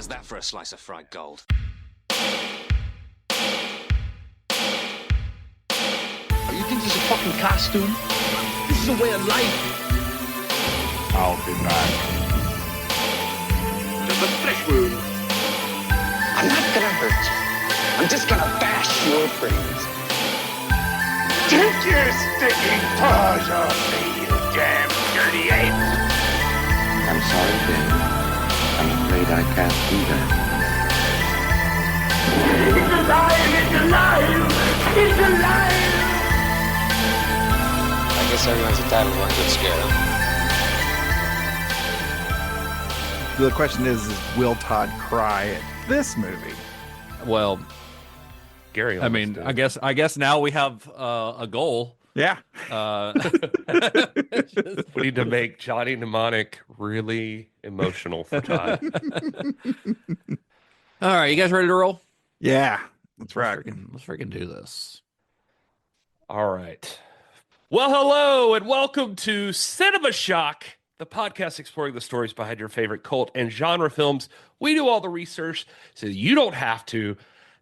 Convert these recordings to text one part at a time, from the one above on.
How's that for a slice of fried gold? You think this is a fucking costume? This is a way of life. I'll be back. There's a flesh wound. I'm not gonna hurt you. I'm just gonna bash your brains. Take your sticking paws off me, you damn dirty ape! I'm sorry, Dave. I'm afraid I can't do that. It's alive! It's alive! It's alive! I guess everyone's entitled to one good scare. The question is will Todd cry at this movie? Well, Gary, I mean, I guess now we have a goal. Yeah. We need to make Johnny Mnemonic really emotional for Todd. All right, you guys ready to roll? Yeah. That's right. Let's freaking do this. All right. Well, hello and welcome to Cinema Shock, the podcast exploring the stories behind your favorite cult and genre films. We do all the research so you don't have to.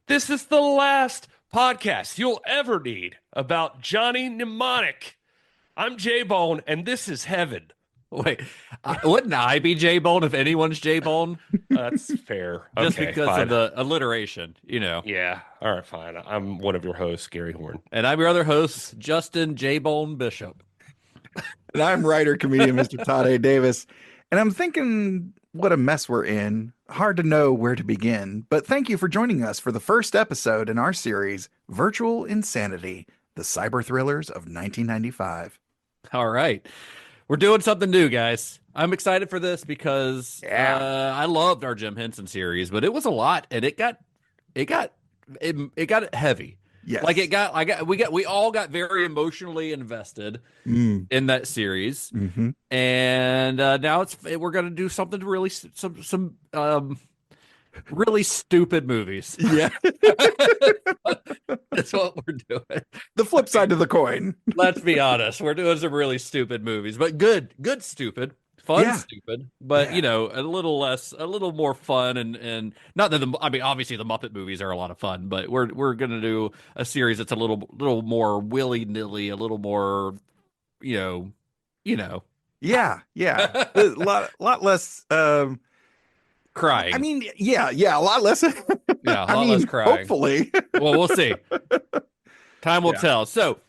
This is the last podcast you'll ever need about Johnny Mnemonic. I'm J-Bone, and this is heaven. Wait, wouldn't I be J-Bone if anyone's J-Bone? That's fair. Just Okay, because fine. of the alliteration, you know. Yeah. All right, fine. I'm one of your hosts, Gary Horn. And I'm your other host, Justin J-Bone Bishop. And I'm writer, comedian, Mr. Todd A. Davis. And I'm thinking what a mess we're in. Hard to know where to begin. But thank you for joining us for the first episode in our series, Virtual Insanity, the cyber thrillers of 1995. All right. We're doing something new, guys. I'm excited for this because I loved our Jim Henson series, but it was a lot and it got heavy. Yes. Like we all got very emotionally invested in that series. Mm-hmm. And now we're going to do something really some really stupid movies. Yeah. That's what we're doing. The flip side of the coin. Let's be honest. We're doing some really stupid movies, but good stupid, fun stupid, but you know, a little more fun and not that obviously the Muppet movies are a lot of fun, but we're going to do a series that's a little more willy-nilly, a little more, you know. Yeah. A lot less crying. I mean, yeah, a lot less. Yeah, a lot less crying. Hopefully. Well, we'll see. Time will tell. So,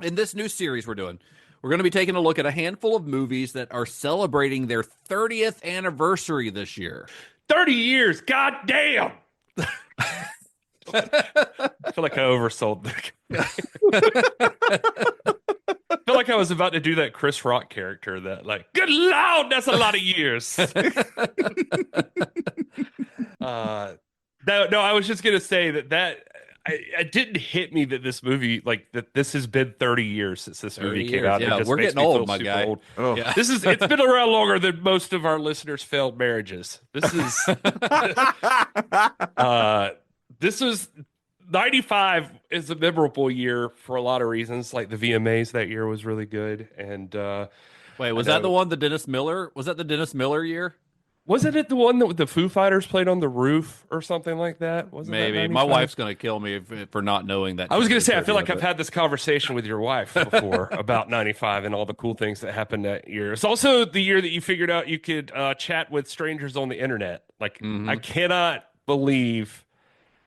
in this new series we're doing, we're going to be taking a look at a handful of movies that are celebrating their 30th anniversary this year. 30 years, goddamn! I feel like I oversold the I feel like I was about to do that Chris Rock character that, like, good Lord, that's a lot of years. No, I was just gonna say that it didn't hit me that this movie, like, that this has been 30 years since this movie came out. Yeah, It just we're makes getting me old, feel my super guy. old. Oh. Yeah. It's been around longer than most of our listeners' failed marriages. This was 95 is a memorable year for a lot of reasons. Like the VMAs that year was really good. And Wait, was that the one, the Dennis Miller? Was that the Dennis Miller year? wasn't it the one that the Foo Fighters played on the roof or something like that? Wasn't that Maybe. My 95? wife's going to kill me for not knowing that. I was going to say, I feel like I've had this conversation with your wife before about 95 and all the cool things that happened that year. It's also the year that you figured out you could chat with strangers on the internet. Like, I cannot believe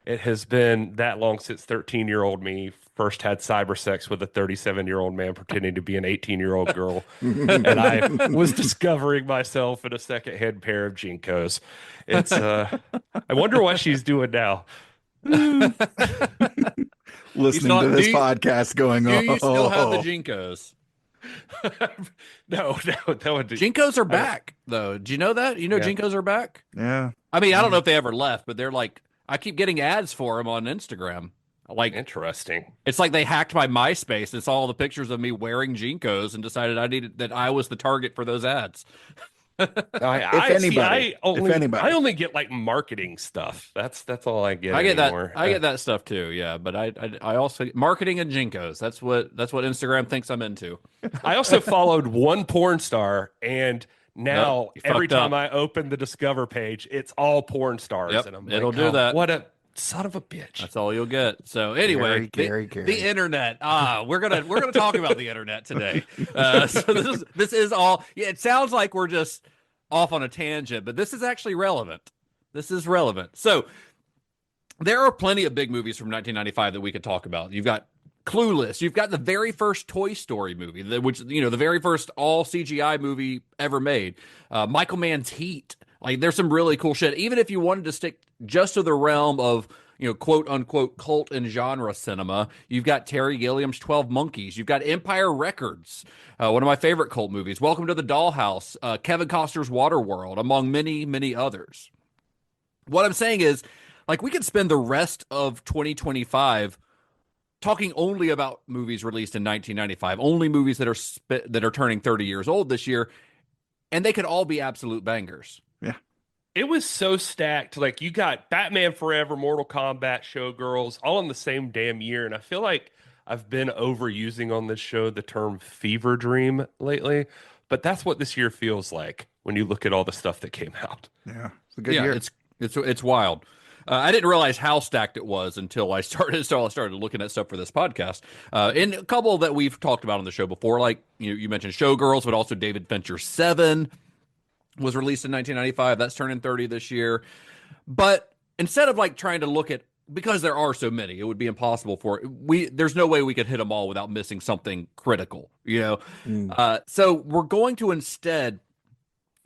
it has been that long since 13-year-old me first had cyber sex with a 37-year-old man pretending to be an 18-year-old girl. And I was discovering myself in a secondhand pair of Jinkos. It's I wonder what she's doing now. Listening to this podcast going on. Do you still have the Jinkos? No, that would Jinkos are back, though. Do you know that? You know, Jinkos are back? Yeah. I mean, I don't know if they ever left, but they're like, I keep getting ads for them on Instagram. Like, interesting. It's like they hacked my MySpace. It's all the pictures of me wearing Jinkos and decided I was the target for those ads. I only get like marketing stuff. That's all I get. I get anymore. I get that stuff too. Yeah, but I also marketing and Jinkos. That's what Instagram thinks I'm into. I also followed one porn star, and Now, you every fucked up. time I open the Discover page, it's all porn stars. Yep, And I'm it'll like, do that. What a son of a bitch. That's all you'll get. So anyway, Gary. the internet. We're gonna talk about the internet today. So this is all. Yeah, it sounds like we're just off on a tangent, but this is actually relevant. This is relevant. So there are plenty of big movies from 1995 that we could talk about. You've got Clueless. You've got the very first Toy Story movie, which the very first all CGI movie ever made. Michael Mann's Heat. Like, there's some really cool shit. Even if you wanted to stick just to the realm of, quote unquote cult and genre cinema, you've got Terry Gilliam's 12 Monkeys. You've got Empire Records, one of my favorite cult movies. Welcome to the Dollhouse, Kevin Costner's Waterworld, among many, many others. What I'm saying is, like, we could spend the rest of 2025 talking only about movies released in 1995, only movies that are turning 30 years old this year, and they could all be absolute bangers. Yeah. It was so stacked. Like, you got Batman Forever, Mortal Kombat, Showgirls, all in the same damn year. And I feel like I've been overusing on this show the term fever dream lately, but that's what this year feels like when you look at all the stuff that came out. Yeah. It's a good year. It's wild. I didn't realize how stacked it was until I started looking at stuff for this podcast. And a couple that we've talked about on the show before, like you mentioned Showgirls, but also David Fincher's Seven was released in 1995. That's turning 30 this year. But instead of like trying to look at, because there are so many, it would be impossible there's no way we could hit them all without missing something critical, So we're going to instead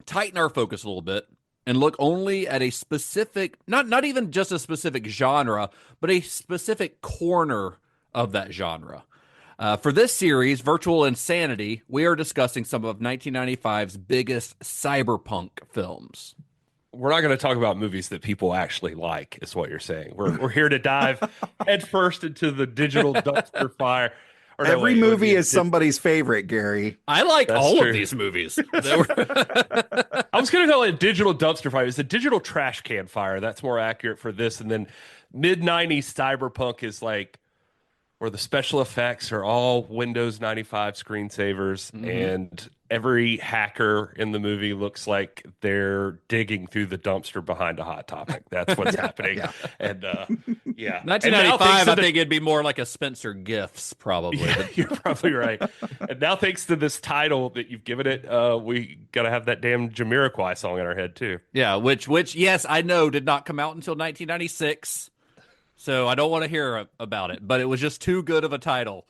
tighten our focus a little bit and look only at a specific, not even just a specific genre, but a specific corner of that genre. For this series, Virtual Insanity, we are discussing some of 1995's biggest cyberpunk films. We're not going to talk about movies that people actually like, is what you're saying. We're here to dive headfirst into the digital dumpster fire. Every movie is somebody's favorite, Gary. I like That's all true. of these movies. I was going to call it digital dumpster fire. It's a digital trash can fire. That's more accurate for this. And then mid-90s cyberpunk is like where the special effects are all Windows 95 screensavers, and every hacker in the movie looks like they're digging through the dumpster behind a Hot Topic. That's what's happening. Yeah. And yeah. 1995, I think it'd be more like a Spencer Gifts, probably. Yeah, you're probably right. And now, thanks to this title that you've given it, we got to have that damn Jamiroquai song in our head, too. Yeah, which, yes, I know did not come out until 1996. So I don't want to hear about it, but it was just too good of a title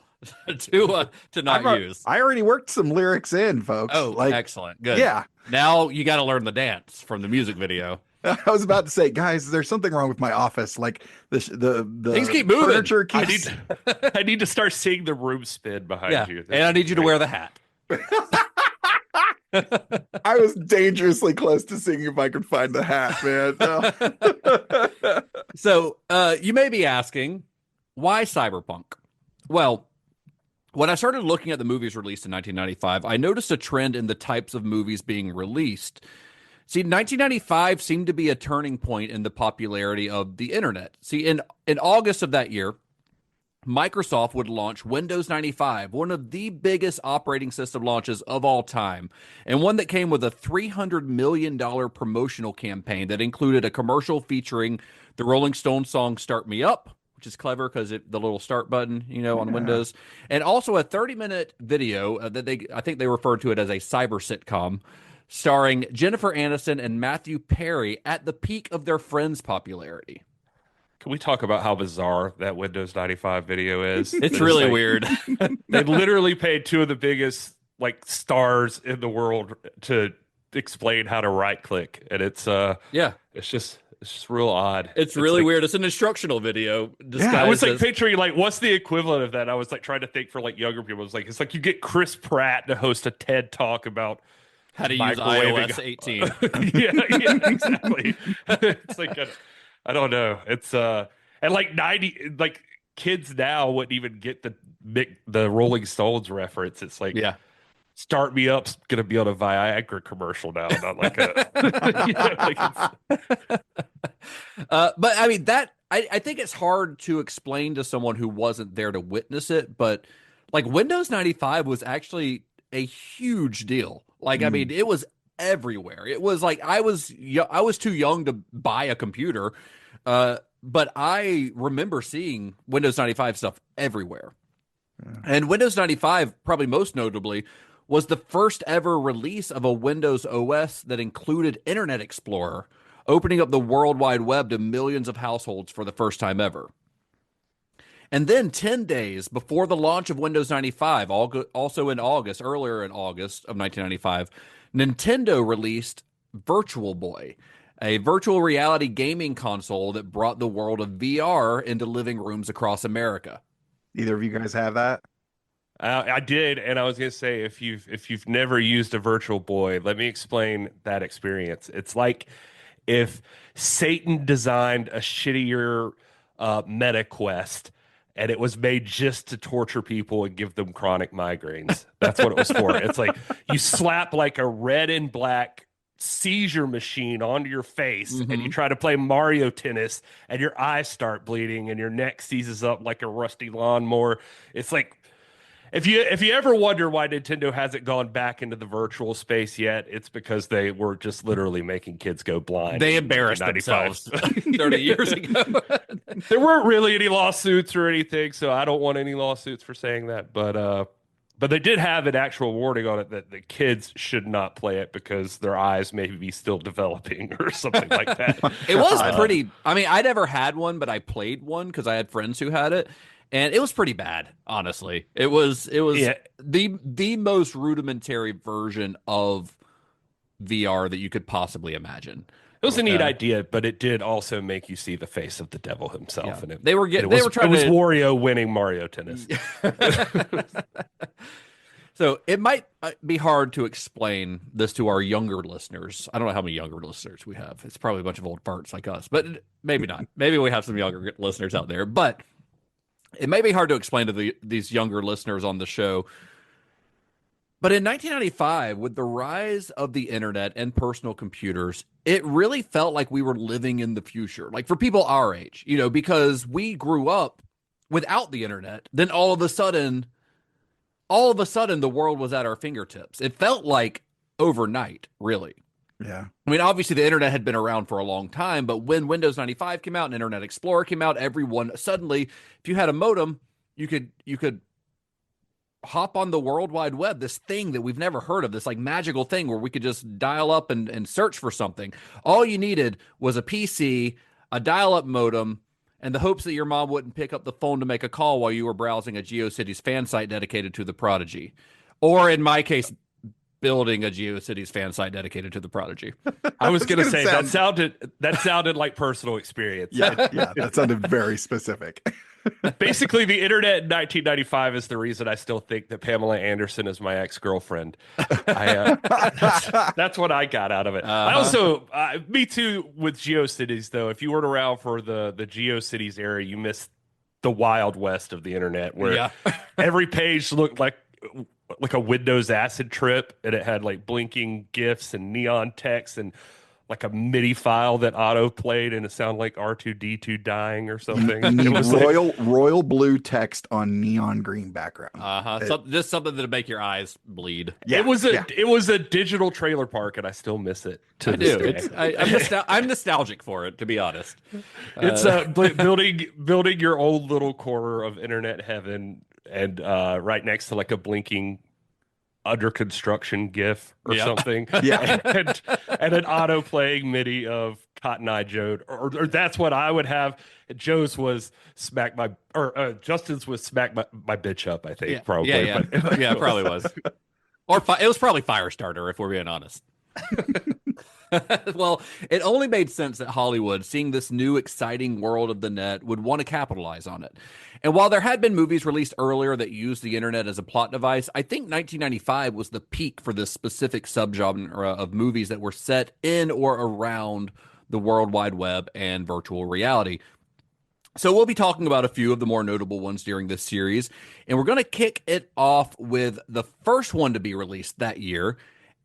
to not use. I already worked some lyrics in, folks. Oh, excellent. Good. Yeah. Now you got to learn the dance from the music video. I was about to say, guys, there's something wrong with my office. Like the things keep moving. Furniture keeps... I need to start seeing the room spin behind you. And I need you to wear the hat. I was dangerously close to seeing if I could find the hat, man. No. So you may be asking, why cyberpunk? Well, when I started looking at the movies released in 1995, I noticed a trend in the types of movies being released. See, 1995 seemed to be a turning point in the popularity of the internet. See, in August of that year, Microsoft would launch Windows 95, one of the biggest operating system launches of all time, and one that came with a $300 million promotional campaign that included a commercial featuring the Rolling Stones song Start Me Up, which is clever because the little start button, on Windows, and also a 30-minute video that I think they referred to it as a cyber sitcom, starring Jennifer Aniston and Matthew Perry at the peak of their Friends popularity. Can we talk about how bizarre that Windows 95 video is? It's really weird. They literally paid two of the biggest stars in the world to explain how to right click, and it's just real odd. It's really weird. It's an instructional video. I was picturing what's the equivalent of that? I was trying to think for younger people. It's like you get Chris Pratt to host a TED talk about how to use iOS 18. yeah, exactly. It's I don't know. It's and 90 kids now wouldn't even get the Rolling Stones reference. It's Start Me Up's gonna be on a Viagra commercial now, not like a but I mean I think it's hard to explain to someone who wasn't there to witness it, but Windows 95 was actually a huge deal. I mean, it was everywhere. It was like I was too young to buy a computer, but I remember seeing Windows 95 stuff everywhere. Yeah. And Windows 95, probably most notably, was the first ever release of a Windows OS that included Internet Explorer, opening up the World Wide Web to millions of households for the first time ever. And then 10 days before the launch of Windows 95, also in August, earlier in August of 1995, Nintendo released Virtual Boy, a virtual reality gaming console that brought the world of VR into living rooms across America. Either of you guys have that? I did, and I was gonna say, if you've never used a Virtual Boy, let me explain that experience. It's like if Satan designed a shittier Meta Quest, and it was made just to torture people and give them chronic migraines. That's what it was for. It's like you slap like a red and black seizure machine onto your face, and you try to play Mario Tennis, and your eyes start bleeding, and your neck seizes up like a rusty lawnmower. It's like, if you ever wonder why Nintendo hasn't gone back into the virtual space yet, it's because they were just literally making kids go blind. They embarrassed themselves 30 years ago. There weren't really any lawsuits or anything, so I don't want any lawsuits for saying that. But they did have an actual warning on it that the kids should not play it because their eyes may be still developing or something like that. It was pretty. I mean, I never had one, but I played one because I had friends who had it. And it was pretty bad, honestly. It was the most rudimentary version of VR that you could possibly imagine. It was a neat idea, but it did also make you see the face of the devil himself. Yeah. And it, they were Wario winning Mario Tennis. So it might be hard to explain this to our younger listeners. I don't know how many younger listeners we have. It's probably a bunch of old farts like us, but maybe not. Maybe we have some younger listeners out there, but it may be hard to explain to these younger listeners on the show. But in 1995, with the rise of the internet and personal computers, it really felt like we were living in the future. Like for people our age, because we grew up without the internet, then all of a sudden the world was at our fingertips. It felt like overnight, really. Yeah. I mean, obviously the internet had been around for a long time, but when Windows 95 came out and Internet Explorer came out, everyone suddenly, if you had a modem, you could hop on the World Wide Web, this thing that we've never heard of, this like magical thing where we could just dial up and search for something. All you needed was a PC, a dial-up modem, and the hopes that your mom wouldn't pick up the phone to make a call while you were browsing a GeoCities fan site dedicated to the Prodigy. Or in my case, building a GeoCities fan site dedicated to the Prodigy. I was going to say that sounded like personal experience. Yeah, that sounded very specific. Basically, the internet in 1995 is the reason I still think that Pamela Anderson is my ex-girlfriend. That's what I got out of it. I also, me too, with GeoCities, though. If you weren't around for the GeoCities era, you missed the Wild West of the internet, where every page looked like a Windows acid trip, and it had like blinking GIFs and neon text and like a MIDI file that auto played, and it sounded like R2D2 dying or something. It was royal blue text on neon green background. Just something that'll make your eyes bleed. Yeah, it was a digital trailer park, and I still miss it to this day. I'm nostalgic for it, to be honest. It's building your own little corner of internet heaven, and right next to like a blinking under construction GIF or something. Yeah. and an auto playing MIDI of Cotton Eye Joe, or that's what I would have. Joe's was Justin's was smack my bitch up, I think. Probably. Yeah, it probably was. Or it was probably Firestarter, if we're being honest. Well, it only made sense that Hollywood, seeing this new exciting world of the net, would want to capitalize on it. And while there had been movies released earlier that used the internet as a plot device, I think 1995 was the peak for this specific subgenre of movies that were set in or around the World Wide Web and virtual reality. So we'll be talking about a few of the more notable ones during this series, and we're going to kick it off with the first one to be released that year,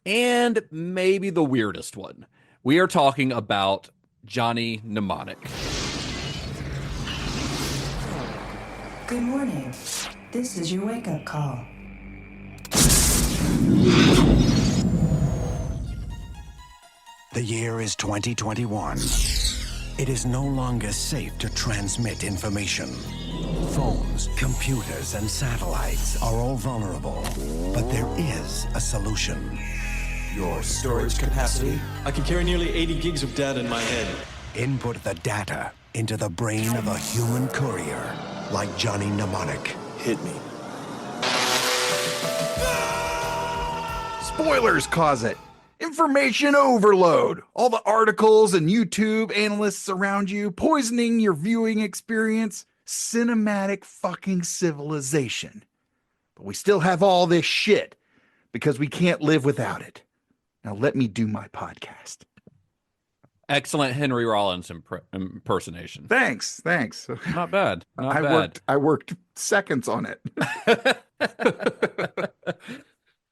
and maybe the weirdest one. We are talking about Johnny Mnemonic. Good morning. This is your wake-up call. The year is 2021. It is no longer safe to transmit information. Phones, computers, and satellites are all vulnerable. But there is a solution. Your storage capacity? I can carry nearly 80 gigs of data in my head. Input the data into the brain of a human courier, like Johnny Mnemonic. Hit me. Spoilers cause it. Information overload. All the articles and YouTube analysts around you poisoning your viewing experience. Cinematic fucking civilization. But we still have all this shit because we can't live without it. Now let me do my podcast. Excellent Henry Rollins impersonation. Thanks. Not bad. Not bad. I worked seconds on it.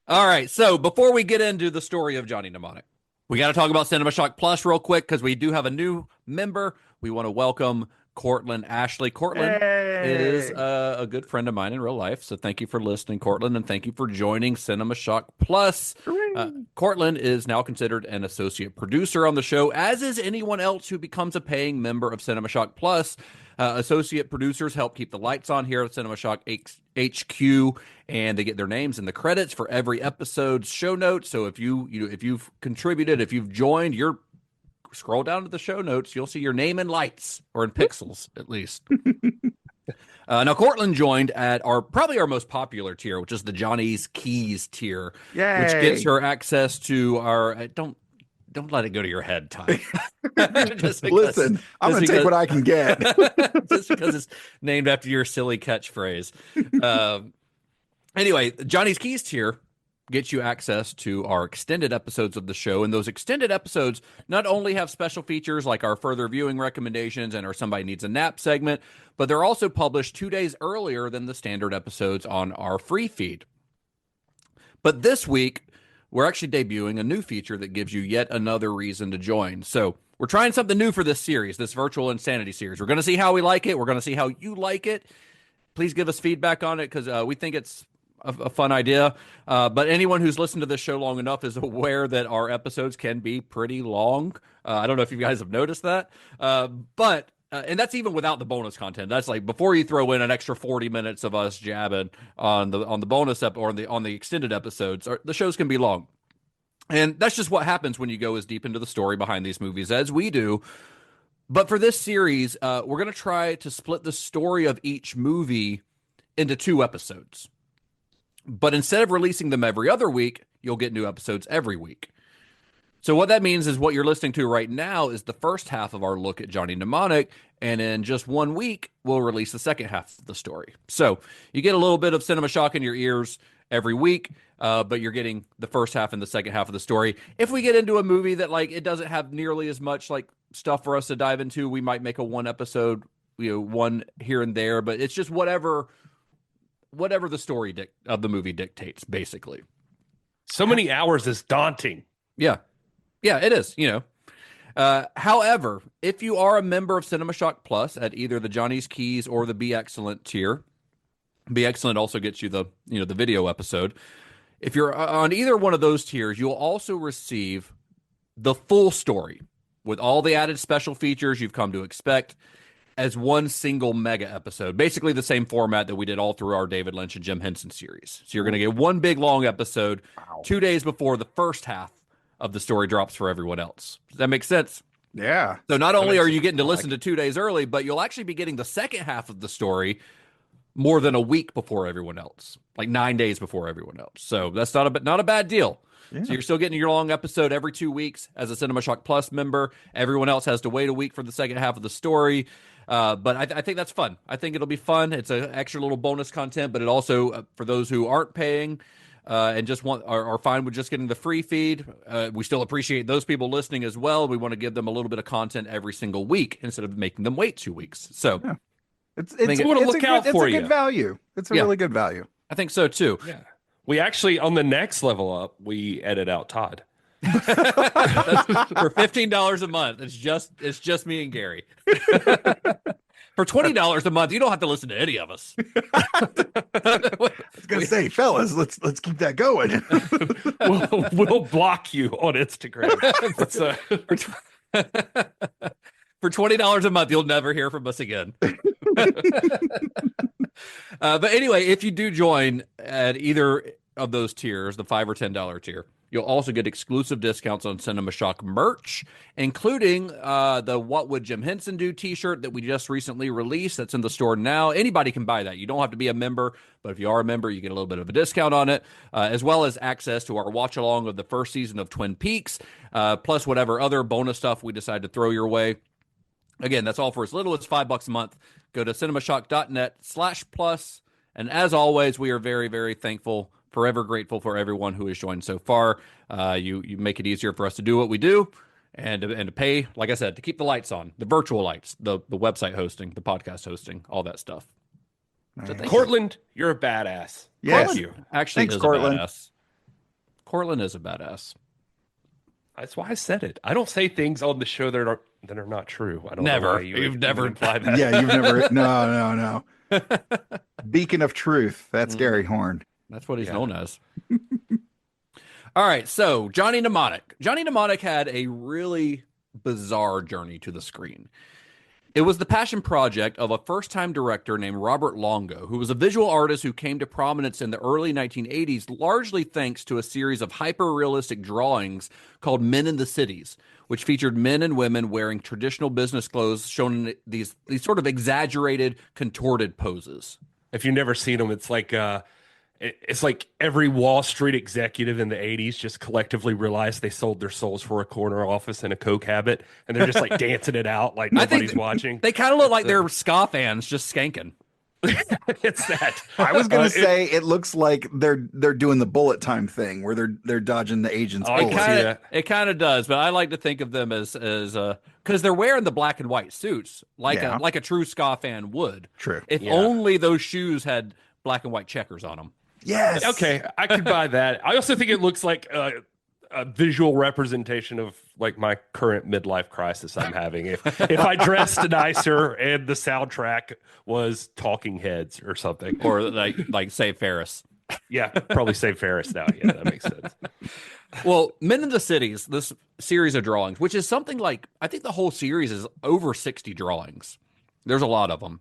All right, so before we get into the story of Johnny Mnemonic, we got to talk about Cinema Shock Plus real quick because we do have a new member. We want to welcome Cortland Ashley. Cortland is a good friend of mine in real life, so thank you for listening, Cortland, and thank you for joining Cinema Shock Plus. Cortland is now considered an associate producer on the show, as is anyone else who becomes a paying member of Cinema Shock Plus. Associate producers help keep the lights on here at Cinema Shock HQ, and they get their names in the credits for every episode's show notes. So if you've contributed, if you've joined, you're scroll down to the show notes, you'll see your name in lights, or in pixels at least. Now Cortland joined at probably our most popular tier, which is the Johnny's Keys tier. Yay. Which gives her access to our don't let it go to your head, Ty. Listen, I'm going to take what I can get. Just because it's named after your silly catchphrase. Anyway, Johnny's Keys tier gets you access to our extended episodes of the show. And those extended episodes not only have special features like our further viewing recommendations and our Somebody Needs a Nap segment, but they're also published 2 days earlier than the standard episodes on our free feed. But this week, we're actually debuting a new feature that gives you yet another reason to join. So we're trying something new for this series, this Virtual Insanity series. We're going to see how we like it. We're going to see how you like it. Please give us feedback on it because we think it's a fun idea. But anyone who's listened to this show long enough is aware that our episodes can be pretty long. I don't know if you guys have noticed that. But and that's even without the bonus content. That's like before you throw in an extra 40 minutes of us jabbing on the bonus or on the extended episodes. The shows can be long. And that's just what happens when you go as deep into the story behind these movies as we do. But for this series, we're going to try to split the story of each movie into 2 episodes. But instead of releasing them every other week, you'll get new episodes every week. So what that means is what you're listening to right now is the first half of our look at Johnny Mnemonic, and in just 1 week, we'll release the second half of the story. So you get a little bit of Cinema Shock in your ears every week, but you're getting the first half and the second half of the story. If we get into a movie that it doesn't have nearly as much stuff for us to dive into, we might make a 1 episode, one here and there, but it's just whatever the story of the movie dictates, basically. So many hours is daunting. Yeah, it is, However, if you are a member of Cinema Shock Plus at either the Johnny's Keys or the Be Excellent tier, Be Excellent also gets you the video episode. If you're on either one of those tiers, you'll also receive the full story with all the added special features you've come to expect as one single mega episode, basically the same format that we did all through our David Lynch and Jim Henson series. So you're going to get one big long episode 2 days before the first half of the story drops for everyone else. Does that make sense? Yeah. So not only are you getting to listen to 2 days early, but you'll actually be getting the second half of the story more than a week before everyone else, like 9 days before everyone else. So that's not a bad deal. Yeah. So you're still getting your long episode every 2 weeks as a Cinema Shock Plus member. Everyone else has to wait a week for the second half of the story. But I think that's fun. I think it'll be fun. It's an extra little bonus content, but it also, for those who aren't paying and just are fine with just getting the free feed, we still appreciate those people listening as well. We want to give them a little bit of content every single week instead of making them wait 2 weeks. So yeah. It's a good value. It's a really good value. I think so too. Yeah. We actually, on the next level up, we edit out Todd. For $15 a month. It's just me and Gary. For $20 a month, you don't have to listen to any of us. I was gonna say, fellas, let's keep that going. we'll block you on Instagram. For $20 a month, you'll never hear from us again. But anyway, if you do join at either of those tiers, the $5 or $10 tier, you'll also get exclusive discounts on Cinema Shock merch, including the What Would Jim Henson Do t-shirt that we just recently released. That's in the store now. Anybody can buy that. You don't have to be a member, but if you are a member, you get a little bit of a discount on it, as well as access to our watch-along of the first season of Twin Peaks, plus whatever other bonus stuff we decide to throw your way. Again, that's all for as little as $5 a month. Go to cinemashock.net/plus. And as always, we are very, very thankful, forever grateful for everyone who has joined so far. You make it easier for us to do what we do and to pay, like I said, to keep the lights on, the virtual lights, the website hosting, the podcast hosting, all that stuff. Nice. So Cortland, you're a badass. Yes. Thank you. Actually, Thanks, is Cortland. a badass. Cortland is a badass. That's why I said it. I don't say things on the show that are not true. I don't Never. know why you've never implied that. Yeah, you've never. No. Beacon of truth. That's Gary Horn. That's what he's known as. All right, so Johnny Mnemonic. Johnny Mnemonic had a really bizarre journey to the screen. It was the passion project of a first-time director named Robert Longo, who was a visual artist who came to prominence in the early 1980s, largely thanks to a series of hyper-realistic drawings called Men in the Cities, which featured men and women wearing traditional business clothes shown in these sort of exaggerated, contorted poses. If you've never seen them, it's like every Wall Street executive in the 80s just collectively realized they sold their souls for a corner office and a Coke habit, and they're just like dancing it out like nobody's watching. They kind of look like they're ska fans just skanking. It's that. I was gonna say it looks like they're doing the bullet time thing where they're dodging the agent's bullet. It kind of does, but I like to think of them as because they're wearing the black and white suits like a true ska fan would. True. If only those shoes had black and white checkers on them. Yes. Okay, I could buy that. I also think it looks like a visual representation of like my current midlife crisis I'm having. If I dressed nicer and the soundtrack was Talking Heads or something, or like Save Ferris. Yeah, probably Save Ferris now. Yeah, that makes sense. Well, Men in the Cities, this series of drawings, which is something like, I think the whole series is over 60 drawings. There's a lot of them.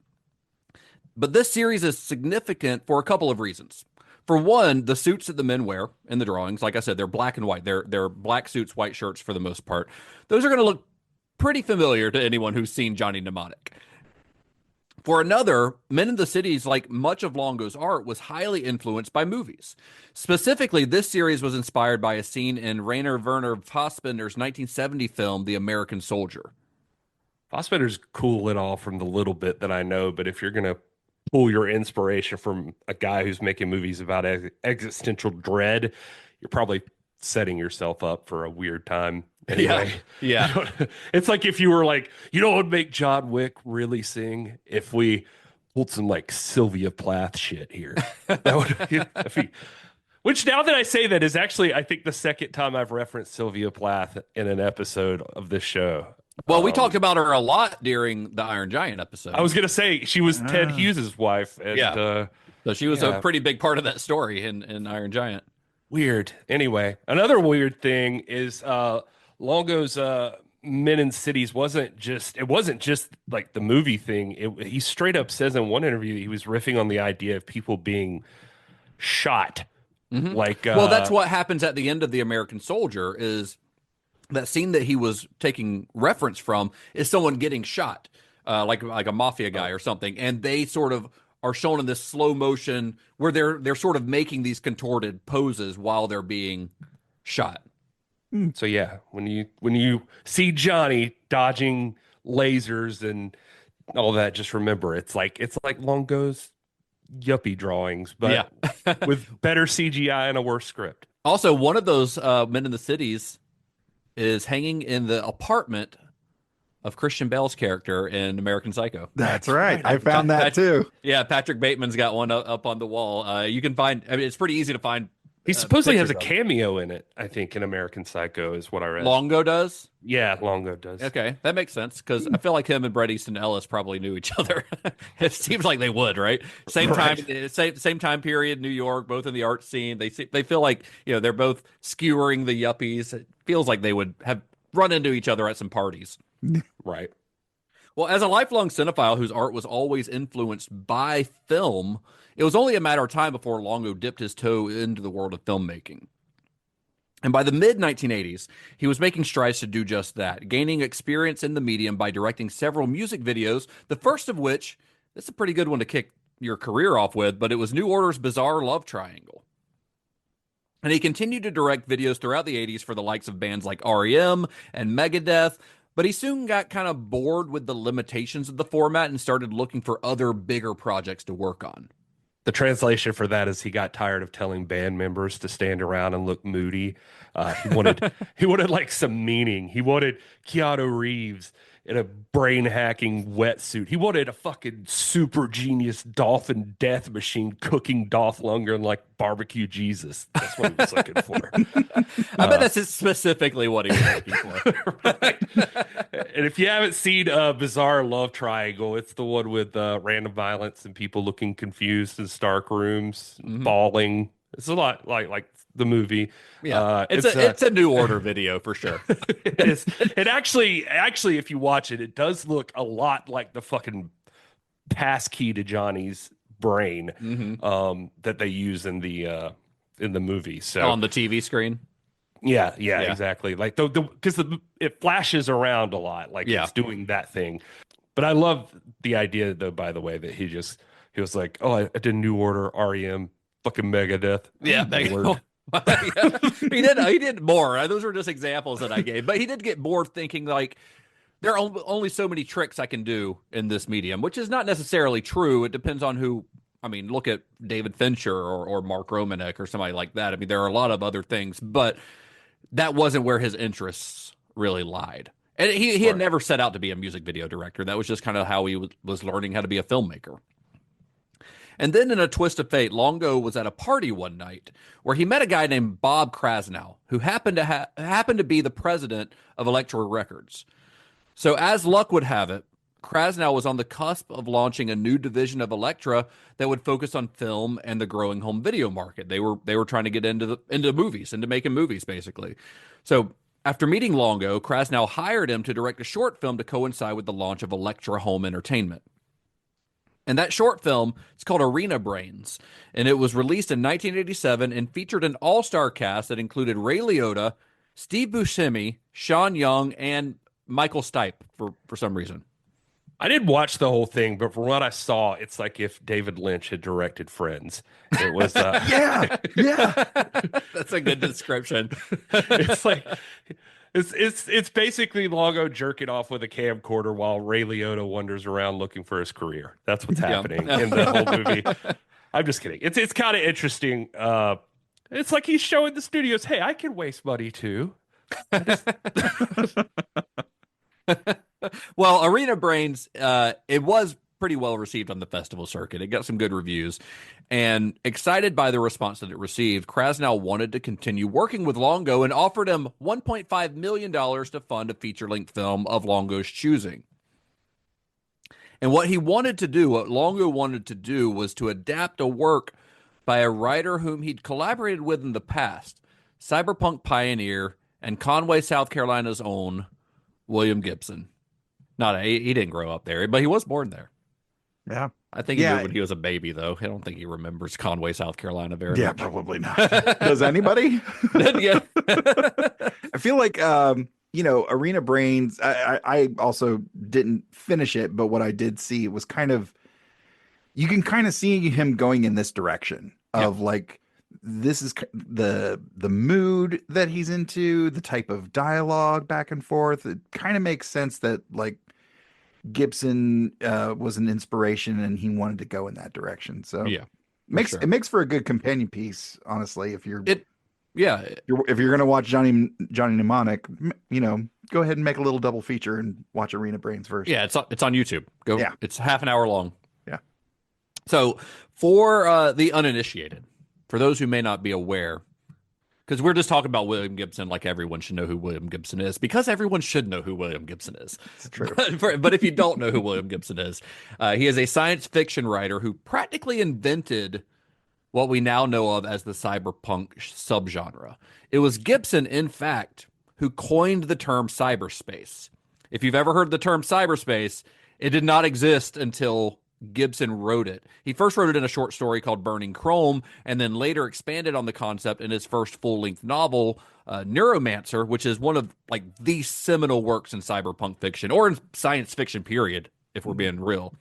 But this series is significant for a couple of reasons. For one, the suits that the men wear in the drawings, like I said, they're black and white. They're black suits, white shirts for the most part. Those are going to look pretty familiar to anyone who's seen Johnny Mnemonic. For another, Men in the Cities, like much of Longo's art, was highly influenced by movies. Specifically, this series was inspired by a scene in Rainer Werner Fassbinder's 1970 film, The American Soldier. Fassbinder's cool and all from the little bit that I know, but if you're going to pull your inspiration from a guy who's making movies about existential dread, you're probably setting yourself up for a weird time anyway. Yeah. It's like if you were like, you know what would make John Wick really sing? If we pulled some like Sylvia Plath shit here. That would which now that I say that is actually, I think the second time I've referenced Sylvia Plath in an episode of this show. Well, we talked about her a lot during the Iron Giant episode. I was going to say she was Ted Hughes' wife. And, so she was a pretty big part of that story in Iron Giant. Weird. Anyway, another weird thing is Longo's Men in Cities wasn't just like the movie thing. He straight up says in one interview he was riffing on the idea of people being shot. Mm-hmm. Like, well, that's what happens at the end of The American Soldier is that scene that he was taking reference from is someone getting shot, like a mafia guy or something, and they sort of are shown in this slow motion where they're sort of making these contorted poses while they're being shot. So yeah, when you see Johnny dodging lasers and all that, just remember it's like Longo's yuppie drawings, but with better CGI and a worse script. Also, one of those Men in the Cities is hanging in the apartment of Christian Bale's character in American Psycho. That's right. I found that too. Yeah, Patrick Bateman's got one up on the wall. You can find, I mean, it's pretty easy to find He supposedly has a pictures of. cameo in it, I think, in American Psycho, is what I read. Longo does? Yeah, Longo does. Okay, that makes sense because I feel like him and Bret Easton Ellis probably knew each other. It seems like they would, right? Same time, same time period, New York, both in the art scene. They feel like they're both skewering the yuppies. It feels like they would have run into each other at some parties. Right. Well, as a lifelong cinephile whose art was always influenced by film, it was only a matter of time before Longo dipped his toe into the world of filmmaking. And by the mid-1980s, he was making strides to do just that, gaining experience in the medium by directing several music videos, the first of which, this is a pretty good one to kick your career off with, but it was New Order's Bizarre Love Triangle. And he continued to direct videos throughout the 80s for the likes of bands like REM and Megadeth, but he soon got kind of bored with the limitations of the format and started looking for other bigger projects to work on. The translation for that is he got tired of telling band members to stand around and look moody. He wanted like some meaning. He wanted Keanu Reeves in a brain hacking wetsuit. He wanted a fucking super genius dolphin death machine cooking Dolph Lundgren like barbecue Jesus. That's what he was looking for. I bet that's specifically what he was looking for. Right. And if you haven't seen Bizarre Love Triangle, it's the one with random violence and people looking confused in stark rooms, bawling. It's a lot like the movie. Yeah, it's a New Order video for sure. It is. It actually, if you watch it, it does look a lot like the fucking passkey to Johnny's brain that they use in the movie. So on the TV screen. Yeah, exactly. Like because it flashes around a lot, like it's doing that thing. But I love the idea, though. By the way, that he was like, "Oh, I did New Order, REM, fucking Megadeth." Yeah, he did more. Those were just examples that I gave, but he did get bored thinking like there are only so many tricks I can do in this medium, which is not necessarily true. It depends on who. I mean, look at David Fincher or Mark Romanek or somebody like that. I mean, there are a lot of other things, but that wasn't where his interests really lied. And he had never set out to be a music video director. That was just kind of how he was learning how to be a filmmaker. And then in a twist of fate, Longo was at a party one night where he met a guy named Bob Krasnow, who happened to be the president of Elektra Records. So as luck would have it, Krasnow was on the cusp of launching a new division of Elektra that would focus on film and the growing home video market. They were trying to get into movies, into making movies, basically. So after meeting Longo, Krasnow hired him to direct a short film to coincide with the launch of Elektra Home Entertainment. And that short film, it's called Arena Brains, and it was released in 1987 and featured an all-star cast that included Ray Liotta, Steve Buscemi, Sean Young, and Michael Stipe for some reason. I didn't watch the whole thing, but from what I saw, it's like if David Lynch had directed Friends. It was yeah. That's a good description. It's like it's basically Longo jerking off with a camcorder while Ray Liotta wanders around looking for his career. That's what's happening in the whole movie. I'm just kidding. It's kind of interesting. It's like he's showing the studios, hey, I can waste money too. Well, Arena Brains, it was pretty well received on the festival circuit. It got some good reviews. And excited by the response that it received, Krasnow wanted to continue working with Longo and offered him $1.5 million to fund a feature-length film of Longo's choosing. And what Longo wanted to do was to adapt a work by a writer whom he'd collaborated with in the past, cyberpunk pioneer and Conway, South Carolina's own William Gibson. He didn't grow up there, but he was born there. Yeah. I think he moved when he was a baby, though. I don't think he remembers Conway, South Carolina very much. Yeah, probably not. Does anybody? Yeah. I feel like, Arena Brains, I also didn't finish it, but what I did see was you can kind of see him going in this direction of like, this is the mood that he's into, the type of dialogue back and forth. It kind of makes sense that like Gibson was an inspiration and he wanted to go in that direction. So it makes for a good companion piece, honestly. If you're gonna watch Johnny Mnemonic, go ahead and make a little double feature and watch Arena Brains first. Yeah, it's on YouTube. It's half an hour long. Yeah. So for the uninitiated, for those who may not be aware, because we're just talking about William Gibson like everyone should know who William Gibson is, because everyone should know who William Gibson is. It's true. But if you don't know who William Gibson is, he is a science fiction writer who practically invented what we now know of as the cyberpunk subgenre. It was Gibson, in fact, who coined the term cyberspace. If you've ever heard the term cyberspace, it did not exist until Gibson wrote it. He first wrote it in a short story called Burning Chrome, and then later expanded on the concept in his first full-length novel, Neuromancer, which is one of like the seminal works in cyberpunk fiction, or in science fiction period, if we're being real.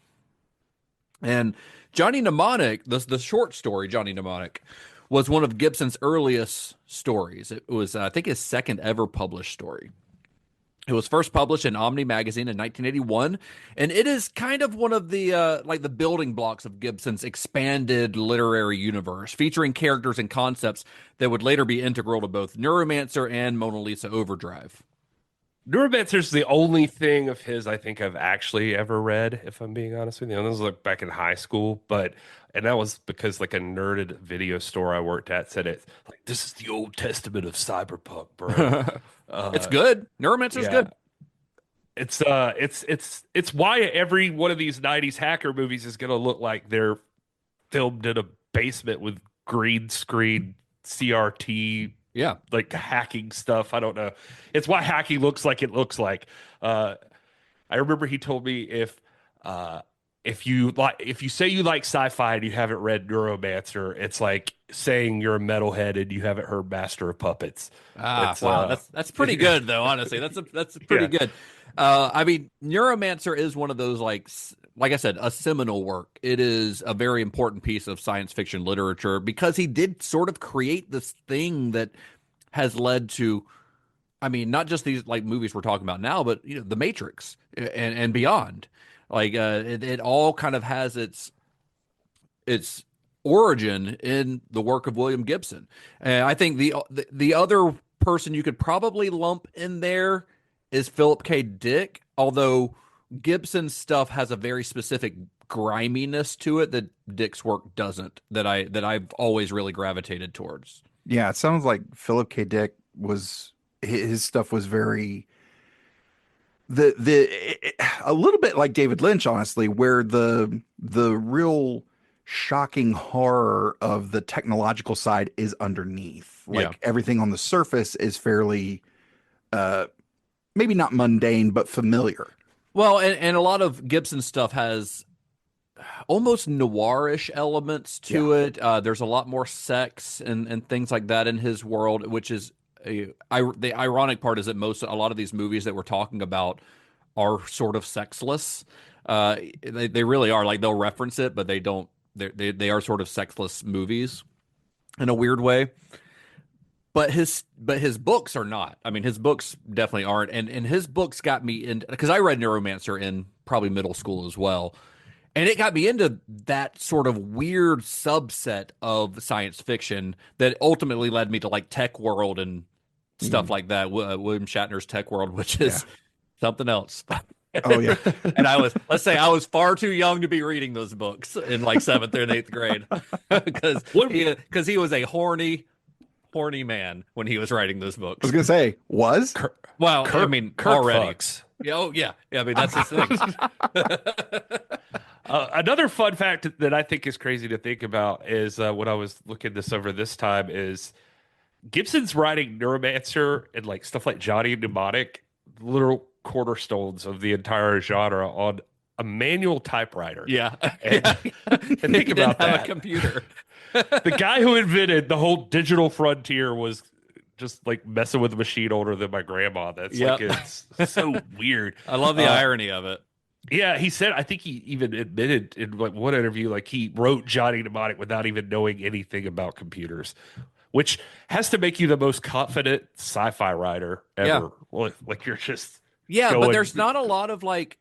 And Johnny Mnemonic, the short story Johnny Mnemonic, was one of Gibson's earliest stories. It was, I think, his second ever published story. It was first published in Omni magazine in 1981, and it is kind of one of the like the building blocks of Gibson's expanded literary universe, featuring characters and concepts that would later be integral to both Neuromancer and Mona Lisa Overdrive. Neuromancer's the only thing of his I think I've actually ever read, if I'm being honest with you. And this was like back in high school, and that was because like a nerded video store I worked at said it like, this is the Old Testament of cyberpunk, bro. It's good. Neuromancer's good. It's why every one of these 90s hacker movies is going to look like they're filmed in a basement with green screen CRT, like hacking stuff. I don't know. It's why hacking looks like it looks like. I remember he told me if you say you like sci-fi and you haven't read Neuromancer, it's like saying you're a metalhead and you haven't heard Master of Puppets. Wow, that's pretty good though. Honestly, that's pretty good. I mean, Neuromancer is one of those like I said, a seminal work. It is a very important piece of science fiction literature because he did sort of create this thing that has led to, I mean, not just these like movies we're talking about now, but you know, The Matrix and beyond. Like it all kind of has its origin in the work of William Gibson. And I think the other person you could probably lump in there is Philip K. Dick, although Gibson's stuff has a very specific griminess to it that Dick's work doesn't, that I've always really gravitated towards. Yeah, it sounds like Philip K. Dick his stuff was very a little bit like David Lynch, honestly, where the real shocking horror of the technological side is underneath. Like everything on the surface is fairly maybe not mundane, but familiar. Well, and a lot of Gibson's stuff has almost noirish elements to it. There's a lot more sex and things like that in his world, which is the ironic part is that a lot of these movies that we're talking about are sort of sexless. They really are. Like they'll reference it, but they don't. They are sort of sexless movies in a weird way. But his books are not. I mean, his books definitely aren't. And his books got me in, because I read Neuromancer in probably middle school as well. And it got me into that sort of weird subset of science fiction that ultimately led me to like Tech World and stuff like that. William Shatner's Tech World, which is something else. Oh yeah. And let's say I was far too young to be reading those books in like 7th and 8th grade because he was a horny man when he was writing those books. I was gonna say I mean, Kirk already. fucks. Yeah. I mean, that's his thing. Another fun fact that I think is crazy to think about is when I was looking this over this time is Gibson's writing Neuromancer and like stuff like Johnny Mnemonic, literal cornerstones of the entire genre on a manual typewriter. Yeah. And think about that. A computer. The guy who invented the whole digital frontier was just like messing with a machine older than my grandma. That's like, it's so weird. I love the irony of it. Yeah, he said, I think he even admitted in like one interview, like he wrote Johnny Mnemonic without even knowing anything about computers, which has to make you the most confident sci-fi writer ever. Yeah. Like you're just but there's not a lot of like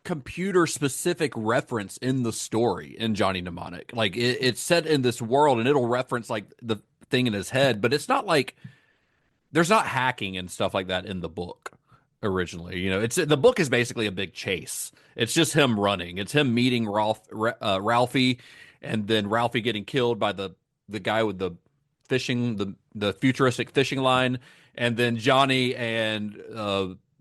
computer specific reference in the story in Johnny Mnemonic. Like it's set in this world and it'll reference like the thing in his head, but it's not like there's not hacking and stuff like that in the book originally. You know, the book is basically a big chase. It's just him running. It's him meeting Ralphie, and then Ralphie getting killed by the guy with the the futuristic fishing line, and then Johnny and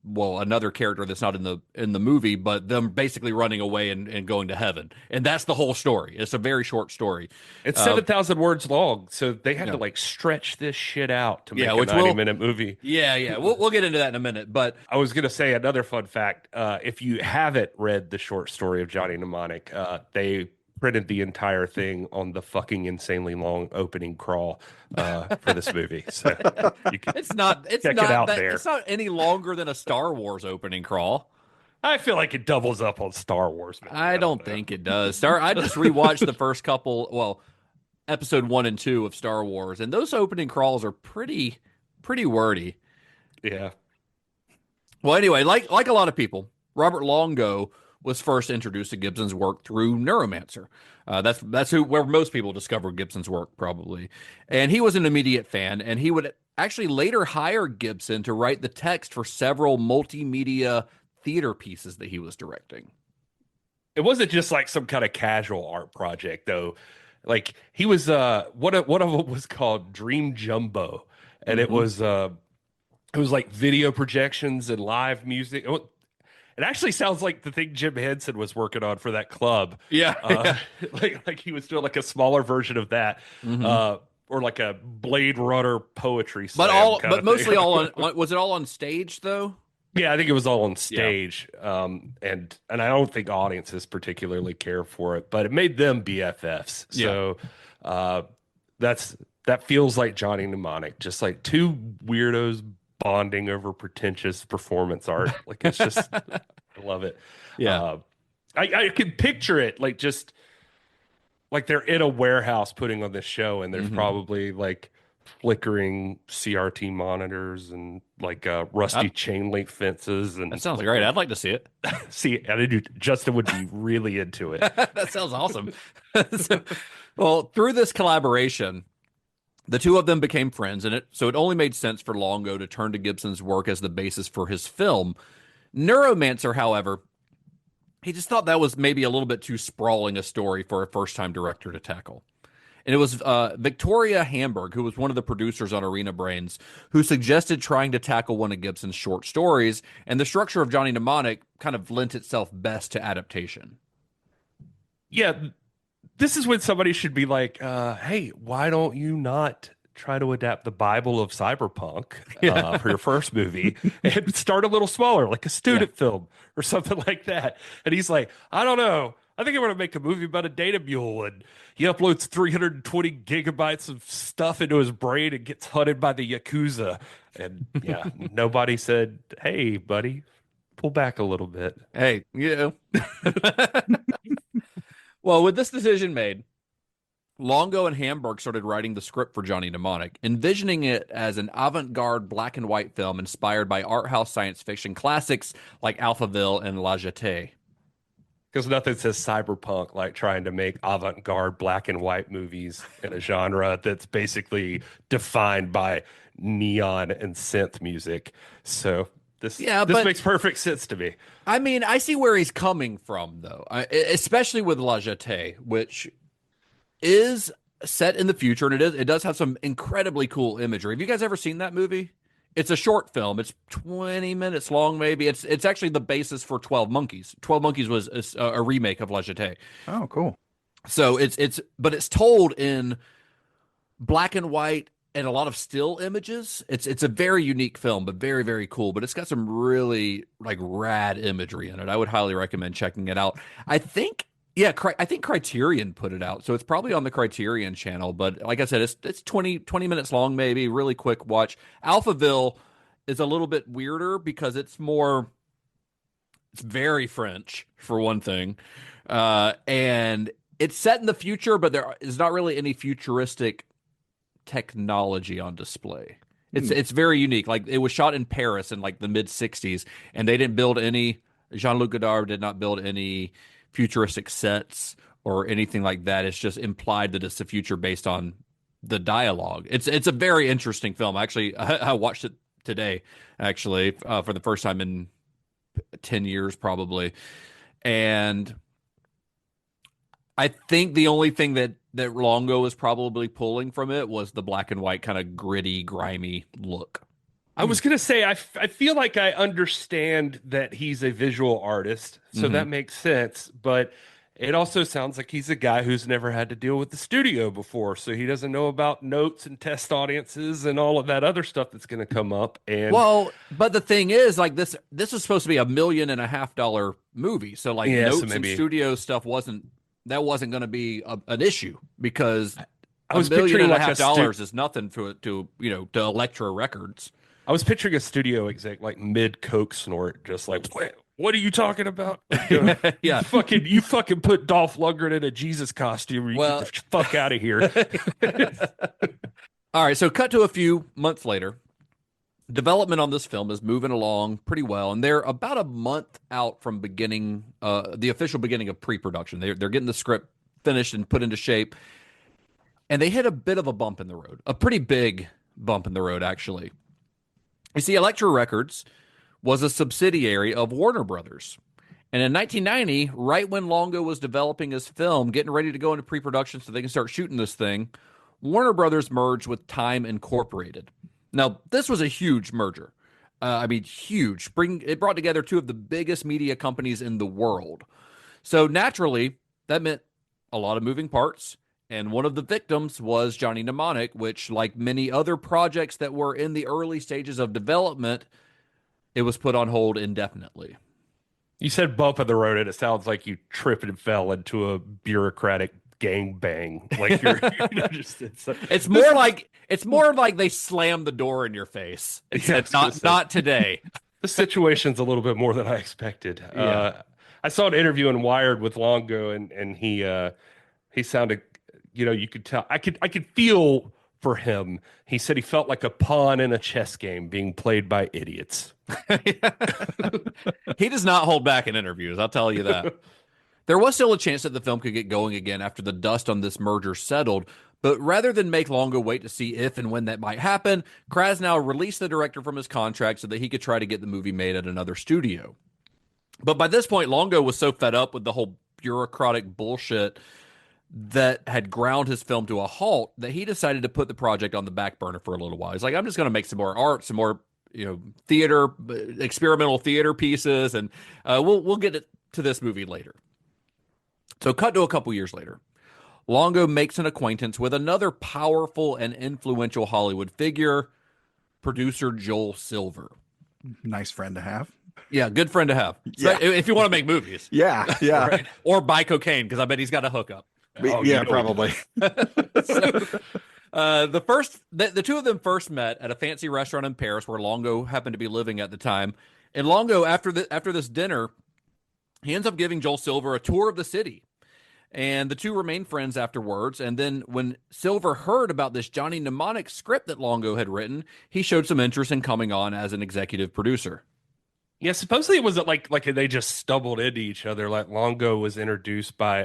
another character that's not in the movie, but them basically running away and going to heaven, and that's the whole story. It's a very short story. It's 7,000 words long, so they had to like stretch this shit out to make a 90-minute movie. Yeah, we'll get into that in a minute. But I was gonna say another fun fact: if you haven't read the short story of Johnny Mnemonic, they printed the entire thing on the fucking insanely long opening crawl for this movie. So you can it's not there. It's not any longer than a Star Wars opening crawl. I feel like it doubles up on Star Wars. Maybe. I don't think it does. I just rewatched the first couple, episode 1 and 2 of Star Wars, and those opening crawls are pretty wordy. Yeah. Well, anyway, like a lot of people, Robert Longo was first introduced to Gibson's work through Neuromancer. That's where most people discovered Gibson's work, probably. And he was an immediate fan, and he would actually later hire Gibson to write the text for several multimedia theater pieces that he was directing. It wasn't just like some kind of casual art project, though. Like he was one of them was called Dream Jumbo, and it was like video projections and live music. It actually sounds like the thing Jim Henson was working on for that club. Yeah. Like he was doing like a smaller version of that, or like a Blade Runner poetry slam. But mostly all on. Was it all on stage though? Yeah, I think it was all on stage, and I don't think audiences particularly care for it, but it made them BFFs. So that feels like Johnny Mnemonic, just like two weirdos bonding over pretentious performance art. Like it's just, I love it. Yeah, I can picture it like just like they're in a warehouse putting on this show, and there's probably like flickering CRT monitors and like rusty chain link fences. And that sounds great. I'd like to see it. See, Justin would be really into it. That sounds awesome. Well, through this collaboration, the two of them became friends, and it only made sense for Longo to turn to Gibson's work as the basis for his film. Neuromancer, however, he just thought that was maybe a little bit too sprawling a story for a first-time director to tackle. And it was Victoria Hamburg, who was one of the producers on Arena Brains, who suggested trying to tackle one of Gibson's short stories, and the structure of Johnny Mnemonic kind of lent itself best to adaptation. Yeah, this is when somebody should be like, hey, why don't you not try to adapt the Bible of cyberpunk for your first movie and start a little smaller, like a student film or something like that? And he's like, I don't know. I think I'm going to make a movie about a data mule, and he uploads 320 gigabytes of stuff into his brain and gets hunted by the Yakuza. And nobody said, hey, buddy, pull back a little bit. Hey, Well, with this decision made, Longo and Hamburg started writing the script for Johnny Mnemonic, envisioning it as an avant-garde black and white film inspired by art house science fiction classics like Alphaville and La Jetée. Because nothing says cyberpunk like trying to make avant-garde black and white movies in a genre that's basically defined by neon and synth music. So this makes perfect sense to me. I mean, I see where he's coming from, though, especially with La Jetée, which is set in the future, and it does have some incredibly cool imagery. Have you guys ever seen that movie? It's a short film. It's 20 minutes long, maybe. It's actually the basis for 12 Monkeys. 12 Monkeys was a remake of La Jetée. Oh, cool. So it's told in black and white and a lot of still images. It's a very unique film, but very, very cool. But it's got some really like rad imagery in it. I would highly recommend checking it out. I think Criterion put it out, so it's probably on the Criterion channel. But like I said, it's 20 minutes long, maybe. Really quick watch. Alphaville is a little bit weirder because it's very French for one thing, and it's set in the future, but there is not really any futuristic technology on display. It's very unique. Like it was shot in Paris in like the mid 60s, and they didn't build any. Jean-Luc Godard did not build any futuristic sets or anything like that. It's just implied that it's the future based on the dialogue. It's a very interesting film. Actually, I watched it today, actually, for the first time in 10 years probably. And I think the only thing that that Longo was probably pulling from it was the black and white kind of gritty, grimy look. I was gonna say I feel like I understand that he's a visual artist, so that makes sense. But it also sounds like he's a guy who's never had to deal with the studio before, so he doesn't know about notes and test audiences and all of that other stuff that's gonna come up. And Well, but the thing is, like this was supposed to be $1.5 million movie, so like Yeah, so notes maybe- and studio stuff wasn't going to be an issue because I was $1.5 million picturing like a dollars is nothing to to Elektra Records. I was picturing a studio exec like mid coke snort, just like, what are you talking about? Yeah. You fucking put Dolph Lundgren in a Jesus costume. You Well- get the fuck out of here. All right, so cut to a few months later. Development on this film is moving along pretty well, and they're about a month out from the official beginning of pre-production. They're getting the script finished and put into shape, and they hit a bit of a bump in the road, a pretty big bump in the road, actually. You see, Elektra Records was a subsidiary of Warner Brothers. And in 1990, right when Longo was developing his film, getting ready to go into pre-production so they can start shooting this thing, Warner Brothers merged with Time Incorporated. Now, this was a huge merger. Huge. It brought together two of the biggest media companies in the world. So naturally, that meant a lot of moving parts. And one of the victims was Johnny Mnemonic, which, like many other projects that were in the early stages of development, it was put on hold indefinitely. You said bump in the road, and it sounds like you tripped and fell into a bureaucratic gangbang. Like It's more like they slammed the door in your face. It's not today. The situation's a little bit more than I expected. Yeah. I saw an interview in Wired with Longo, and he sounded, you could tell. I could feel for him. He said he felt like a pawn in a chess game being played by idiots. He does not hold back in interviews, I'll tell you that. There was still a chance that the film could get going again after the dust on this merger settled, but rather than make Longo wait to see if and when that might happen, Krasnow released the director from his contract so that he could try to get the movie made at another studio. But by this point, Longo was so fed up with the whole bureaucratic bullshit that had ground his film to a halt that he decided to put the project on the back burner for a little while. He's like, I'm just going to make some more art, some more theater, experimental theater pieces, and we'll get to this movie later. So cut to a couple years later. Longo makes an acquaintance with another powerful and influential Hollywood figure, producer Joel Silver. Nice friend to have. Yeah, good friend to have. Yeah. If you want to make movies. Yeah. Right? Or buy cocaine, because I bet he's got a hookup. Probably. The two of them first met at a fancy restaurant in Paris where Longo happened to be living at the time. And Longo, after this dinner, he ends up giving Joel Silver a tour of the city. And the two remained friends afterwards. And then when Silver heard about this Johnny Mnemonic script that Longo had written, he showed some interest in coming on as an executive producer. Yeah, supposedly it wasn't like they just stumbled into each other. Like Longo was introduced by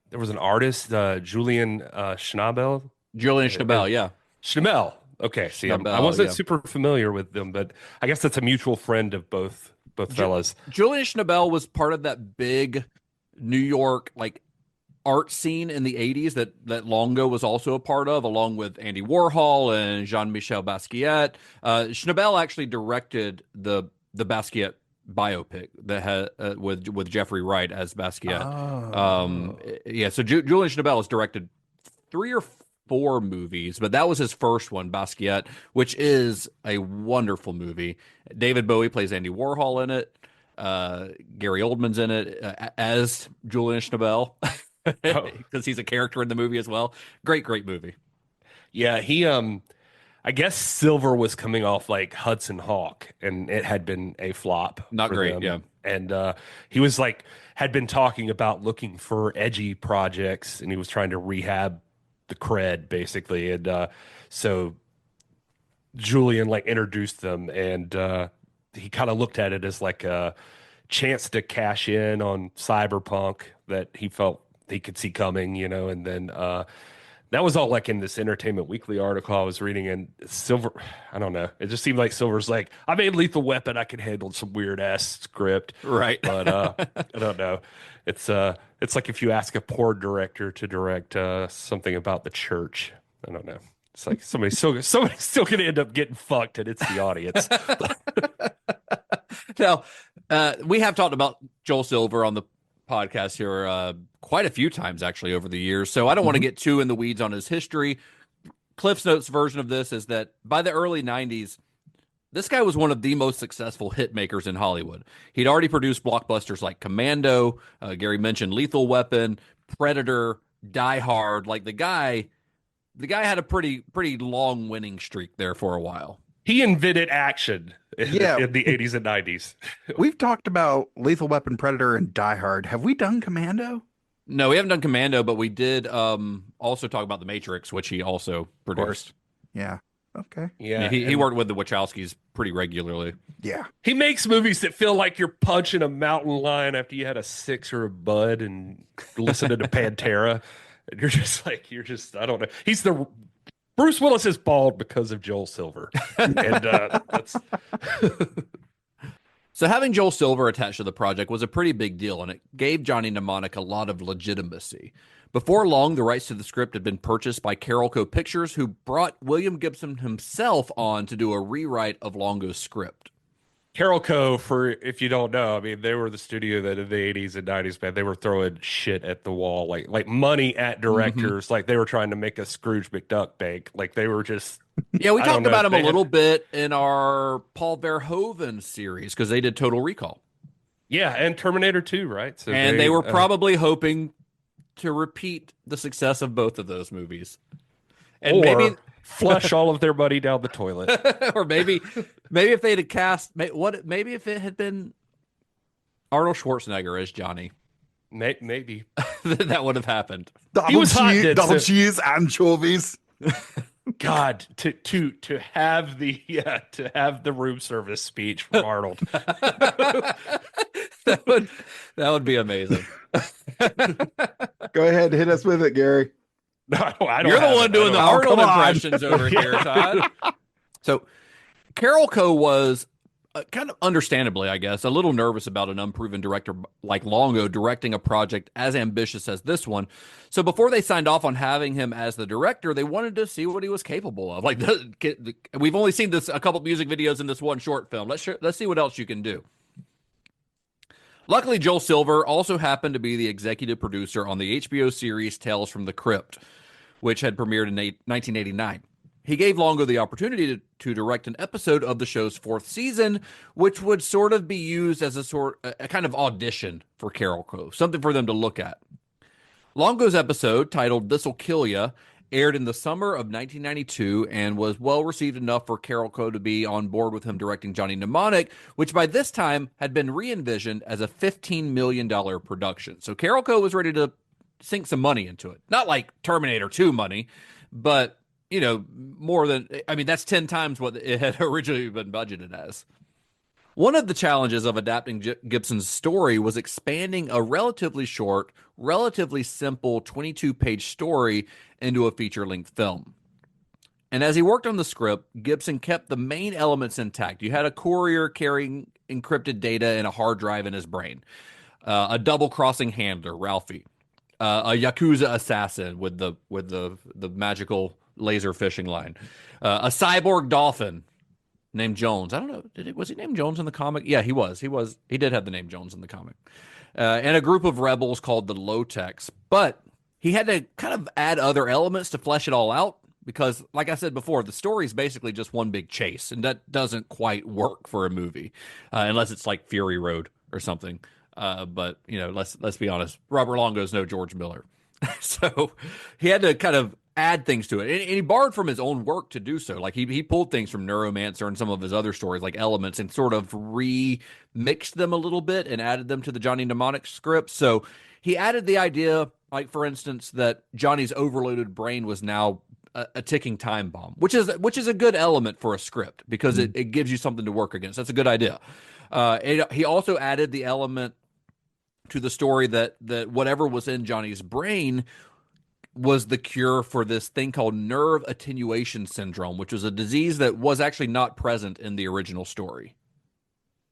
there was an artist, Julian Schnabel. Julian Schnabel, yeah. Schnabel. Okay, see, Schnabel, I wasn't yeah. super familiar with them, but I guess that's a mutual friend of both fellas. Julian Schnabel was part of that big New York art scene in the 80s that Longo was also a part of, along with Andy Warhol and Jean-Michel Basquiat. Schnabel actually directed the Basquiat biopic that had with Jeffrey Wright as Basquiat. So Julian Schnabel has directed 3 or 4 movies, but that was his first one, Basquiat, which is a wonderful movie. David Bowie plays Andy Warhol in it. Gary Oldman's in it as Julian Schnabel because he's a character in the movie as well. Great movie. Yeah, he I guess Silver was coming off like Hudson Hawk, and it had been a flop. Not great, them. yeah. And he was had been talking about looking for edgy projects, and he was trying to rehab the cred, basically. And so Julian introduced them, and he kind of looked at it as like a chance to cash in on cyberpunk that he felt he could see coming, and then That was all like in this Entertainment Weekly article I was reading, and Silver, I don't know. It just seemed like Silver's like, I made Lethal Weapon. I can handle some weird ass script. Right. But I don't know. It's like if you ask a porn director to direct something about the church. I don't know. It's like somebody's still going to end up getting fucked, and it's the audience. Now, we have talked about Joel Silver on the podcast here quite a few times actually over the years, so I don't want to get too in the weeds on his history. Cliff's Notes version of this is that by the early 90s, this guy was one of the most successful hit makers in Hollywood. He'd already produced blockbusters like Commando, Gary mentioned Lethal Weapon, Predator, Die Hard. Like the guy had a pretty long winning streak there for a while. He invented action in the 80s and 90s. We've talked about Lethal Weapon, Predator, and Die Hard. Have we done Commando? No, we haven't done Commando, but we did also talk about The Matrix, which he also produced. Yeah. Okay. Yeah. He worked with the Wachowskis pretty regularly. Yeah. He makes movies that feel like you're punching a mountain lion after you had a six or a bud and listening to Pantera. And you're just, I don't know. Bruce Willis is bald because of Joel Silver. And that's. So having Joel Silver attached to the project was a pretty big deal, and it gave Johnny Mnemonic a lot of legitimacy. Before long, the rights to the script had been purchased by Carolco Pictures, who brought William Gibson himself on to do a rewrite of Longo's script. Carolco, for if you don't know, I mean, they were the studio that in the 80s and 90s, man, they were throwing shit at the wall, like money at directors, like they were trying to make a Scrooge McDuck bank. Like they were just. Yeah, we talked about him a little bit in our Paul Verhoeven series because they did Total Recall. Yeah, and Terminator 2, right? So they were probably hoping to repeat the success of both of those movies. And maybe flush all of their money down the toilet. Or maybe if they'd have cast maybe if it had been Arnold Schwarzenegger as Johnny. Maybe that would have happened. He was hot. Double cheese, anchovies. God, to have the room service speech from Arnold. that would be amazing. Go ahead, hit us with it, Gary. No, I don't. You're the one doing the Arnold impressions over Come here, Todd. So, Carolco was kind of understandably, I guess, a little nervous about an unproven director like Longo directing a project as ambitious as this one. So before they signed off on having him as the director, they wanted to see what he was capable of. Like, we've only seen this a couple music videos in this one short film. Let's see what else you can do. Luckily, Joel Silver also happened to be the executive producer on the HBO series Tales from the Crypt, which had premiered in 1989. He gave Longo the opportunity to direct an episode of the show's fourth season, which would sort of be used as a kind of audition for Carolco, something for them to look at. Longo's episode, titled This'll Kill Ya, aired in the summer of 1992 and was well received enough for Carolco to be on board with him directing Johnny Mnemonic, which by this time had been re-envisioned as a $15 million production. So Carolco was ready to sink some money into it. Not like Terminator 2 money, but more than, that's 10 times what it had originally been budgeted as. One of the challenges of adapting Gibson's story was expanding a relatively short, relatively simple 22-page story into a feature-length film. And as he worked on the script, Gibson kept the main elements intact. You had a courier carrying encrypted data in a hard drive in his brain, a double-crossing handler, Ralphie, a Yakuza assassin with the magical laser fishing line, a cyborg dolphin named Jones. I don't know. Was he named Jones in the comic? Yeah, he was. He did have the name Jones in the comic. And a group of rebels called the Low-Techs. But he had to kind of add other elements to flesh it all out because, like I said before, the story is basically just one big chase, and that doesn't quite work for a movie unless it's like Fury Road or something. But let's be honest, Robert Longo's no George Miller, so he had to kind of add things to it, and he borrowed from his own work to do so. Like he pulled things from Neuromancer and some of his other stories, like Elements, and sort of remixed them a little bit and added them to the Johnny Mnemonic script. So he added the idea, like for instance, that Johnny's overloaded brain was now a ticking time bomb, which is a good element for a script because it gives you something to work against. That's a good idea. He also added the element to the story that whatever was in Johnny's brain was the cure for this thing called nerve attenuation syndrome, which was a disease that was actually not present in the original story.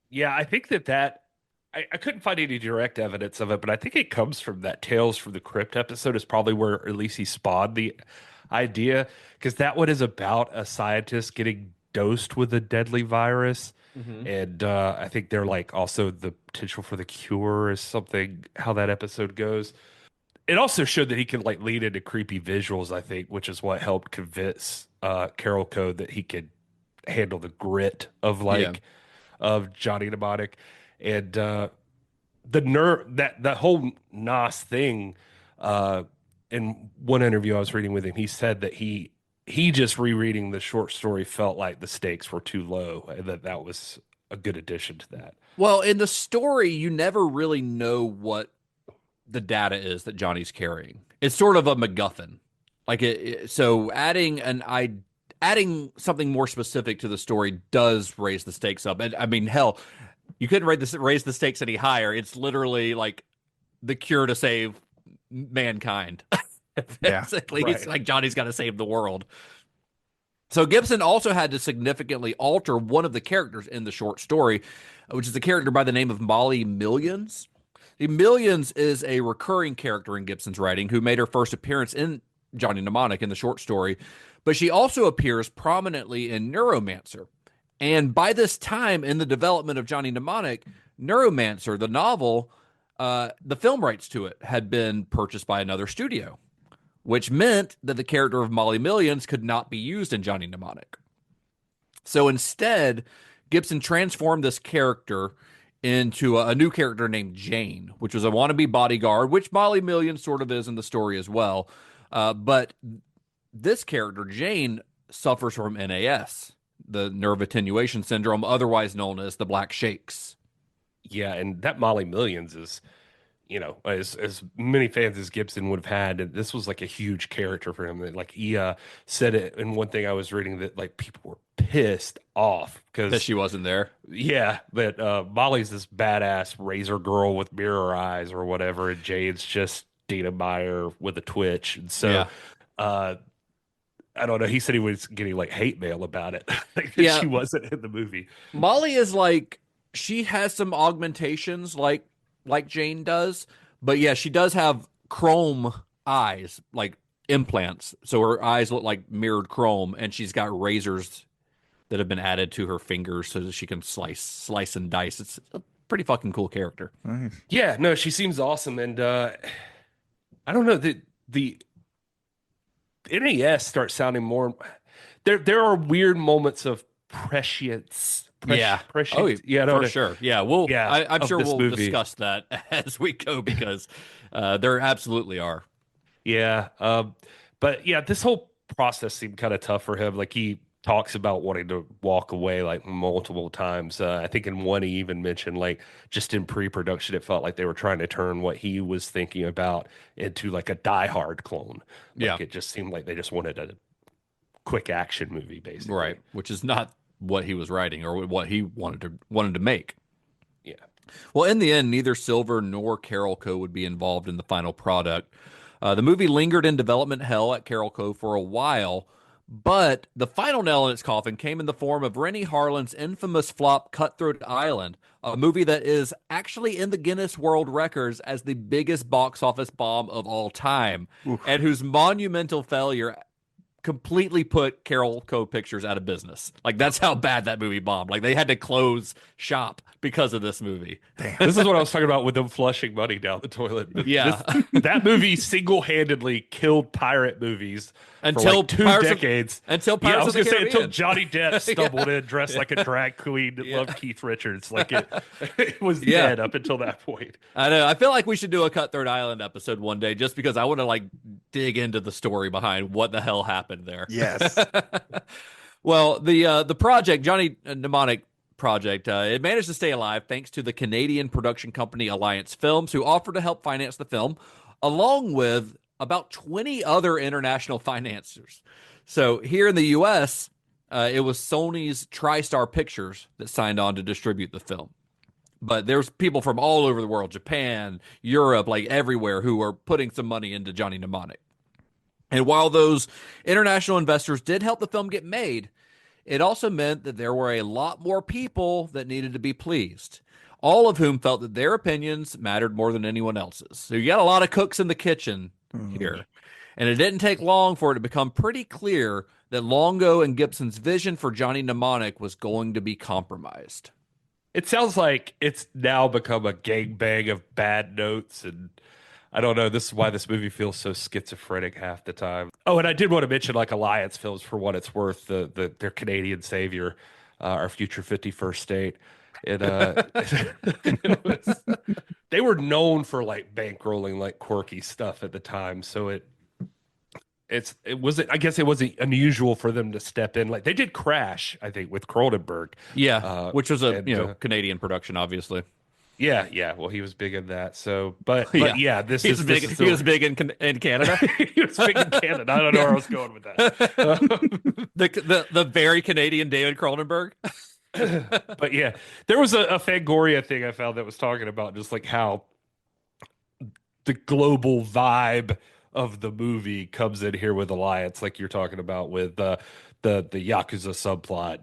Yeah, I think I couldn't find any direct evidence of it, but I think it comes from that Tales from the Crypt episode is probably where at least he spawned the idea, because that one is about a scientist getting dosed with a deadly virus. And I think they're like also the potential for the cure is something, how that episode goes. It also showed that he could like lead into creepy visuals, I think, which is what helped convince Carol Code that he could handle the grit of of Johnny Mnemonic. And the nerve that whole Nos thing, in one interview I was reading with him, he said that he just rereading the short story felt like the stakes were too low, and that was a good addition to that. Well, in the story, you never really know what the data is that Johnny's carrying. It's sort of a MacGuffin. So adding something more specific to the story does raise the stakes up. And I mean, hell, you couldn't raise the stakes any higher. It's literally like the cure to save mankind. Basically, right. It's like Johnny's got to save the world. So Gibson also had to significantly alter one of the characters in the short story, which is a character by the name of Molly Millions. The Millions is a recurring character in Gibson's writing who made her first appearance in Johnny Mnemonic in the short story, but she also appears prominently in Neuromancer. And by this time in the development of Johnny Mnemonic, Neuromancer, the novel, the film rights to it had been purchased by another studio, which meant that the character of Molly Millions could not be used in Johnny Mnemonic. So instead, Gibson transformed this character into a new character named Jane, which was a wannabe bodyguard, which Molly Millions sort of is in the story as well. But this character, Jane, suffers from NAS, the nerve attenuation syndrome, otherwise known as the Black Shakes. Yeah, and that Molly Millions is, as many fans as Gibson would have had, this was like a huge character for him. Like he said it in one thing I was reading that like people were pissed off because she wasn't there. Yeah, that Molly's this badass razor girl with mirror eyes or whatever, and Jane's just Dina Meyer with a twitch. And so, I don't know. He said he was getting like hate mail about it. She wasn't in the movie. Molly is like, she has some augmentations like Jane does, but yeah, she does have chrome eyes, like implants. So her eyes look like mirrored chrome, and she's got razors that have been added to her fingers so that she can slice and dice. It's a pretty fucking cool character. Nice. Yeah, no, she seems awesome. And I don't know, the NES starts sounding more. There are weird moments of prescience. Prescience. For sure. Yeah, I'm sure we'll discuss that as we go, because there absolutely are. Yeah, but yeah, this whole process seemed kind of tough for him. Like he talks about wanting to walk away like multiple times. I think in one he even mentioned like just in pre-production it felt like they were trying to turn what he was thinking about into like a Die Hard clone. It just seemed like they just wanted a quick action movie, basically. Right, which is not what he was writing or what he wanted to make. Yeah. Well, in the end, neither Silver nor Carolco would be involved in the final product. The movie lingered in development hell at Carolco for a while, but the final nail in its coffin came in the form of Rennie Harlan's infamous flop Cutthroat Island, a movie that is actually in the Guinness World Records as the biggest box office bomb of all time, and whose monumental failure completely put Carolco Pictures out of business. Like, that's how bad that movie bombed. Like, they had to close shop because of this movie. Damn. This is what I was talking about with them flushing money down the toilet. Yeah. That movie single-handedly killed pirate movies until for like 2 decades. Until Pirates I was of the going to say, Caribbean. until Johnny Depp stumbled in dressed like a drag queen that loved Keith Richards. Like, it was dead up until that point. I know. I feel like we should do a Cutthroat Island episode one day, just because I want to like dig into the story behind what the hell happened there. Yes. Well, the project, Johnny Mnemonic project, it managed to stay alive thanks to the Canadian production company Alliance Films, who offered to help finance the film, along with about 20 other international financiers. So here in the U.S., it was Sony's TriStar Pictures that signed on to distribute the film. But there's people from all over the world, Japan, Europe, like everywhere, who are putting some money into Johnny Mnemonic. And while those international investors did help the film get made, it also meant that there were a lot more people that needed to be pleased, all of whom felt that their opinions mattered more than anyone else's. So you got a lot of cooks in the kitchen here. And it didn't take long for it to become pretty clear that Longo and Gibson's vision for Johnny Mnemonic was going to be compromised. It sounds like it's now become a gangbang of bad notes, and I don't know. This is why this movie feels so schizophrenic half the time. Oh, and I did want to mention like Alliance Films for what it's worth, their Canadian savior, our future 51st state. They were known for like bankrolling like quirky stuff at the time, so it wasn't. I guess it wasn't unusual for them to step in. Like they did Crash, I think, with Cronenberg. Yeah, which was a Canadian production, obviously. Yeah. Well, he was big in that. So, but yeah, he was big in Canada. He was big in Canada. I don't know where I was going with that. The very Canadian David Cronenberg. But yeah, there was a Fangoria thing I found that was talking about just like how the global vibe of the movie comes in here with Alliance, like you're talking about with the Yakuza subplot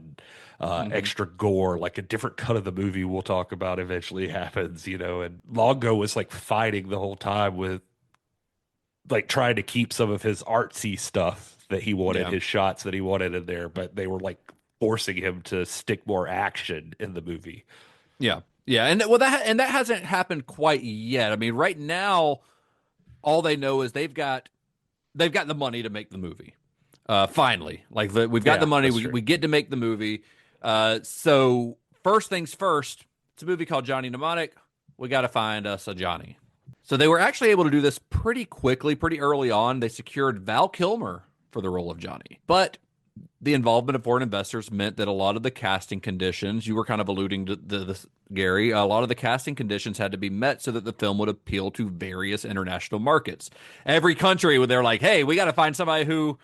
and extra gore, like a different cut of the movie we'll talk about eventually happens, and Longo was like fighting the whole time with like trying to keep some of his artsy stuff that he wanted, his shots that he wanted in there, but they were like forcing him to stick more action in the movie. Yeah, and that hasn't happened quite yet. I mean, right now, all they know is they've got the money to make the movie. Finally, like we've got the money, we get to make the movie. So first things first, it's a movie called Johnny Mnemonic. We got to find us a Johnny. So they were actually able to do this pretty quickly, pretty early on. They secured Val Kilmer for the role of Johnny, but the involvement of foreign investors meant that a lot of the casting conditions, you were kind of alluding to this, Gary, a lot of the casting conditions had to be met so that the film would appeal to various international markets. Every country, they're like, hey, we got to find somebody who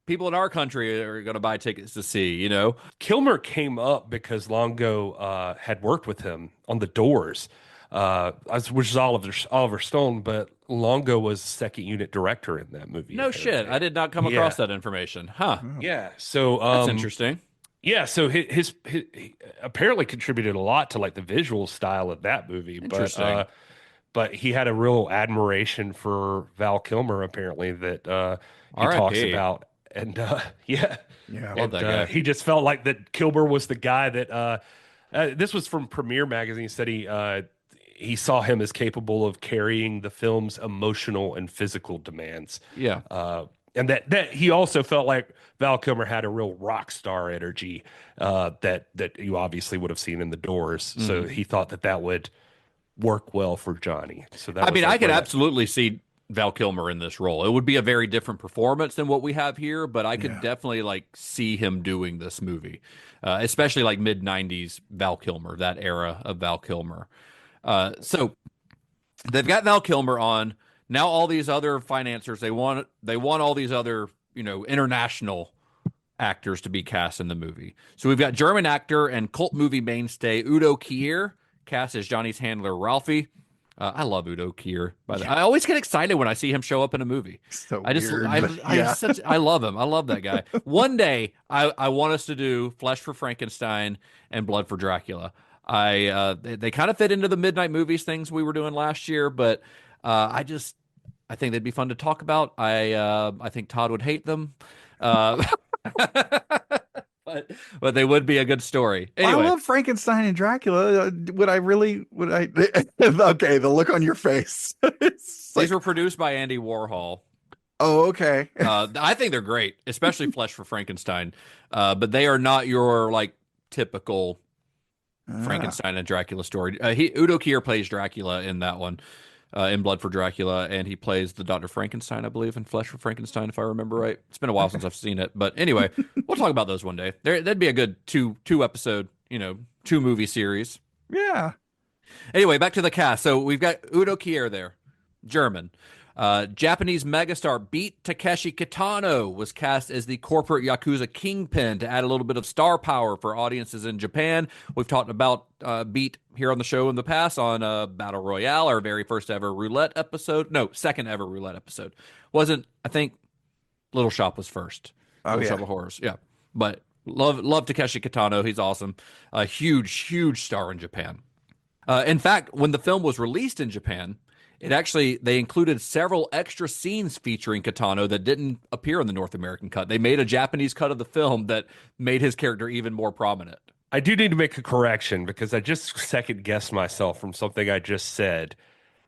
people in our country are going to buy tickets to see, Kilmer came up because Longo had worked with him on The Doors, which is Oliver Stone, but Longo was second unit director in that movie. No shit. I did not come across that information. Huh. Yeah. So that's interesting. Yeah. So he apparently contributed a lot to like the visual style of that movie. Interesting. But he had a real admiration for Val Kilmer, apparently, that he talks about. And I love that guy. He just felt like that Kilmer was the guy that this was from Premiere Magazine. Said he saw him as capable of carrying the film's emotional and physical demands. Yeah. And that he also felt like Val Kilmer had a real rock star energy that you obviously would have seen in The Doors. Mm-hmm. So he thought that would work well for Johnny. So that I could absolutely see Val Kilmer in this role. It would be a very different performance than what we have here, but I could definitely like see him doing this movie, especially like mid-90s Val Kilmer, that era of Val Kilmer. So they've got Val Kilmer on. Now all these other financiers, they want all these other, international actors to be cast in the movie. So we've got German actor and cult movie mainstay Udo Kier cast as Johnny's handler Ralphie. I love Udo Kier. I always get excited when I see him show up in a movie. I love him. I love that guy. One day, I want us to do Flesh for Frankenstein and Blood for Dracula. They kind of fit into the midnight movies things we were doing last year, but I think they'd be fun to talk about. I think Todd would hate them. But they would be a good story. Anyway. I love Frankenstein and Dracula. Would I? Okay, the look on your face. These were produced by Andy Warhol. Oh, okay. I think they're great, especially Flesh for Frankenstein. But they are not your like typical Frankenstein and Dracula story. Udo Kier plays Dracula in that one. In Blood for Dracula, and he plays the Dr. Frankenstein, I believe, in Flesh for Frankenstein, if I remember right. It's been a while since I've seen it, but anyway, we'll talk about those one day. That'd be a good two episode, 2 movie series. Yeah. Anyway, back to the cast. So we've got Udo Kier there, German. Japanese megastar Beat Takeshi Kitano was cast as the corporate Yakuza kingpin to add a little bit of star power for audiences in Japan. We've talked about Beat here on the show in the past on Battle Royale, our very first ever roulette episode. No, second ever roulette episode. Wasn't, I think, Little Shop was first. Oh, Little yeah. Shop of Horrors. Yeah. But love Takeshi Kitano. He's awesome. A huge star in Japan. In fact, when the film was released in Japan, they included several extra scenes featuring Kitano that didn't appear in the North American cut. They made a Japanese cut of the film that made his character even more prominent. I do need to make a correction because I just second guessed myself from something I just said.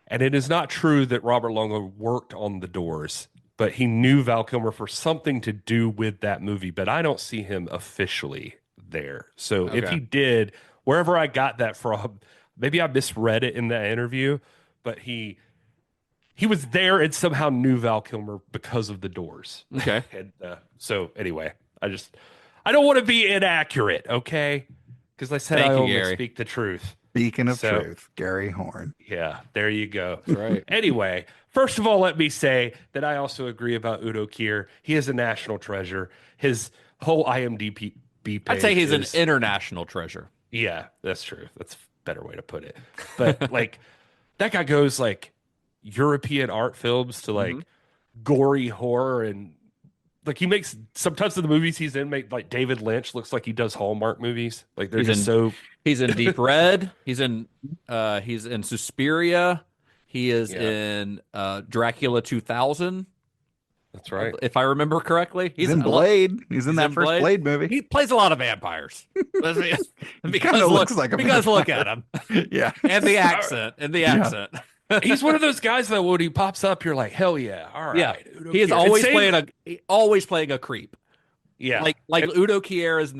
And it is not true that Robert Longo worked on The Doors, but he knew Val Kilmer for something to do with that movie. But I don't see him officially there. So if he did, wherever I got that from, maybe I misread it in that interview, but he was there and somehow knew Val Kilmer because of The Doors. Okay. And so anyway, I don't want to be inaccurate, okay? Because I said I only speak the truth. Beacon of truth, Gary Horn. Yeah, there you go. That's right. Anyway, first of all, let me say that I also agree about Udo Kier. He is a national treasure. His whole IMDb page I'd say he's an international treasure. Yeah, that's true. That's a better way to put it. But like that guy goes like European art films to like gory horror, and like he makes sometimes of the movies he's in make like David Lynch looks like he does Hallmark movies. Like they're he's in Deep Red. He's in Suspiria. He is in Dracula 2000. That's right. If I remember correctly, he's in Blade. He's in that first Blade movie. He plays a lot of vampires. Because looks like a because look at him. Yeah. And the accent. He's one of those guys that when he pops up, you're like, hell yeah, all right. Yeah, Udo he is Kier. always playing a creep. Yeah, like Udo Kier is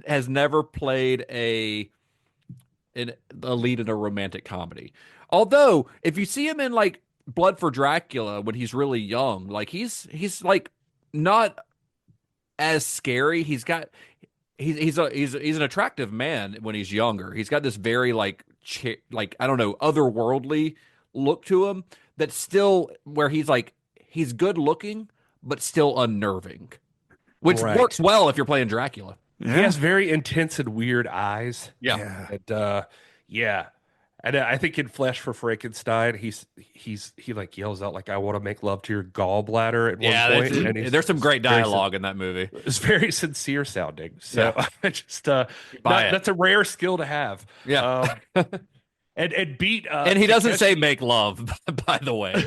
has never played a lead in a romantic comedy. Although if you see him in like Blood for Dracula when he's really young, like he's like not as scary. He's an attractive man when he's younger. He's got this very like I don't know, otherworldly look to him that's still where he's good looking but still unnerving, which works well if you're playing Dracula. Yeah. He has very intense and weird eyes. Yeah. And I think in Flesh for Frankenstein, he like yells out like, "I want to make love to your gallbladder" at one point. And there's some great dialogue in that movie. It's very sincere sounding. So I just that's a rare skill to have. Yeah. And beat and he doesn't say make love, by the way.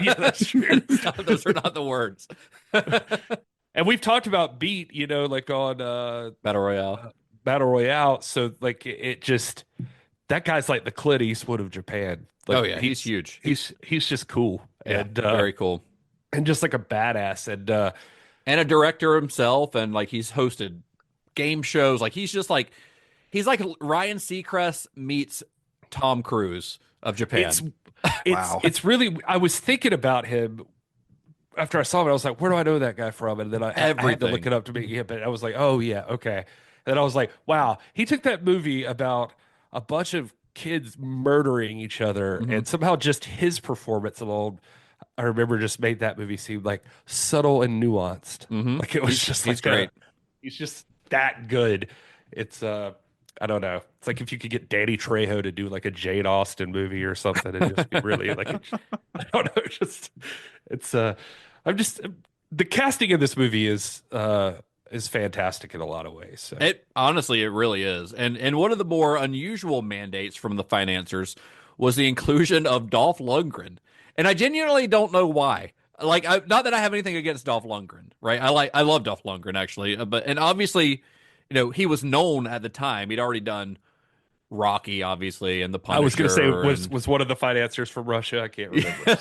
Yeah, that's true. Those are not the words. And we've talked about Beat, like on Battle Royale. So like it just. That guy's like the Clint Eastwood of Japan. Like, he's huge. He's just cool. Yeah, and very cool. And just like a badass and a director himself, and like he's hosted game shows. Like he's like Ryan Seacrest meets Tom Cruise of Japan. It's really I was thinking about him after I saw him. I was like, where do I know that guy from? And then I had to look it up to me. Yeah, but I was like, oh yeah, okay. And then I was like, wow, he took that movie about a bunch of kids murdering each other, and somehow just his performance alone, I remember, just made that movie seem like subtle and nuanced. Like it was he's great. He's just that good. It's I don't know. It's like if you could get Danny Trejo to do like a Jane Austen movie or something, and just be really like I don't know. Just it's I'm just the casting in this movie is fantastic in a lot of ways. So. It really is. And one of the more unusual mandates from the financiers was the inclusion of Dolph Lundgren. And I genuinely don't know why. Like, not that I have anything against Dolph Lundgren, right? I love Dolph Lundgren actually, and obviously, he was known at the time. He'd already done Rocky, obviously, and The Punisher. I was going to say was one of the financiers from Russia. I can't remember.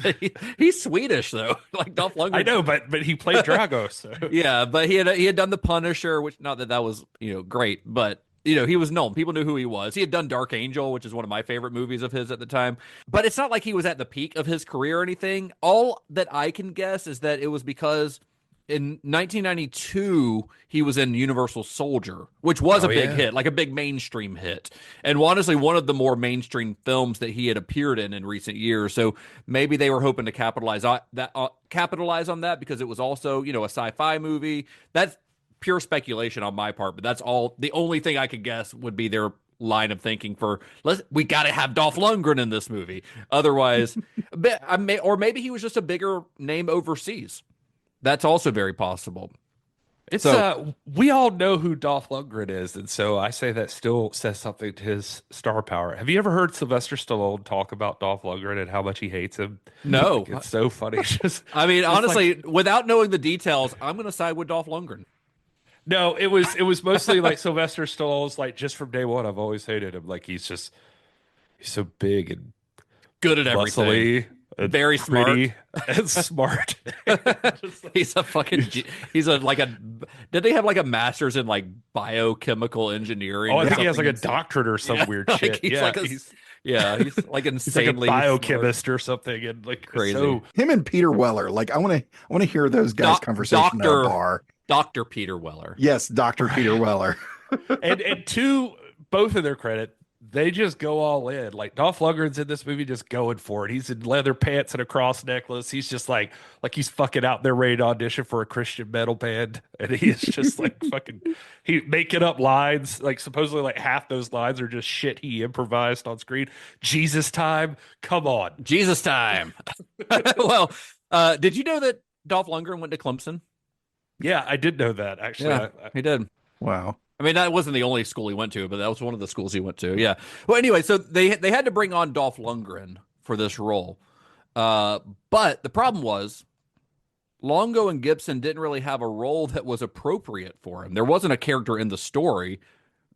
So. He's Swedish though, like Dolph Lundgren. I know, but he played Drago. So. Yeah, but he had done The Punisher, which not that was great, but he was known. People knew who he was. He had done Dark Angel, which is one of my favorite movies of his at the time. But it's not like he was at the peak of his career or anything. All that I can guess is that it was because in 1992, he was in Universal Soldier, which was a big hit, like a big mainstream hit. And honestly, one of the more mainstream films that he had appeared in recent years. So maybe they were hoping to capitalize on that because it was also, a sci-fi movie. That's pure speculation on my part, but that's all. The only thing I could guess would be their line of thinking for we got to have Dolph Lundgren in this movie. Otherwise, or maybe he was just a bigger name overseas. That's also very possible. It's So- we all know who Dolph Lundgren is, and so I say that still says something to his star power. Have you ever heard Sylvester Stallone talk about Dolph Lundgren and how much he hates him? No. Like, it's so funny. I mean, just honestly, like- without knowing the details, I'm going to side with Dolph Lundgren. No, it was mostly like Sylvester Stallone's like just from day one. I've always hated him. Like he's so big and Good at everything. muscly, and Very pretty and smart. He's a fucking. He's a like a. Did they have like a master's in like biochemical engineering? Oh, I or think he has like a something? doctorate or some Yeah, weird like shit. he's Yeah, like a- he's he's like like a insanely biochemist or something, and like Crazy. So Him and Peter Weller. Like I want to hear those guys' conversation at a bar. Dr. Peter Weller. Yes, Dr. Peter Weller. and to both of their credit, they just go all in. Like Dolph Lundgren's in this movie just going for it. He's in leather pants and a cross necklace. He's just like he's fucking out there ready to audition for a Christian metal band. And he's just like he making up lines. Like supposedly like half those lines are just shit he improvised on screen. Jesus time. Come on. Jesus time. Well, did you know that Dolph Lundgren went to Clemson? Yeah, I did know that actually. Yeah, he did. Wow. I mean, that wasn't the only school he went to, but that was one of the schools he went to. Yeah. Well, anyway, so they had to bring on Dolph Lundgren for this role, but the problem was Longo and Gibson didn't really have a role that was appropriate for him. There wasn't a character in the story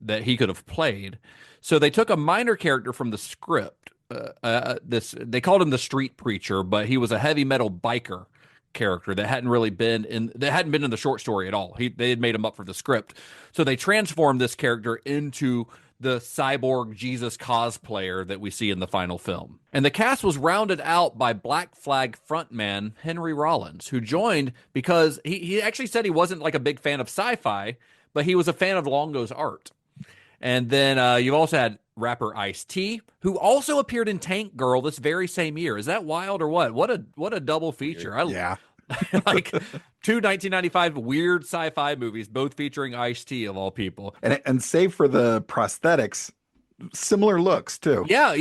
that he could have played, so they took a minor character from the script. They called him the street preacher, but he was a heavy metal biker character that hadn't been in the short story at all. They had made him up for the script. So they transformed this character into the cyborg Jesus cosplayer that we see in the final film. And the cast was rounded out by Black Flag frontman Henry Rollins, who joined because he actually said he wasn't like a big fan of sci-fi, but he was a fan of Longo's art. And then you've also had rapper Ice-T, who also appeared in Tank Girl this very same year. Is that wild or what? What a double feature. Yeah. Like two 1995 weird sci-fi movies, both featuring Ice-T of all people. And save for the prosthetics, similar looks too. Yeah.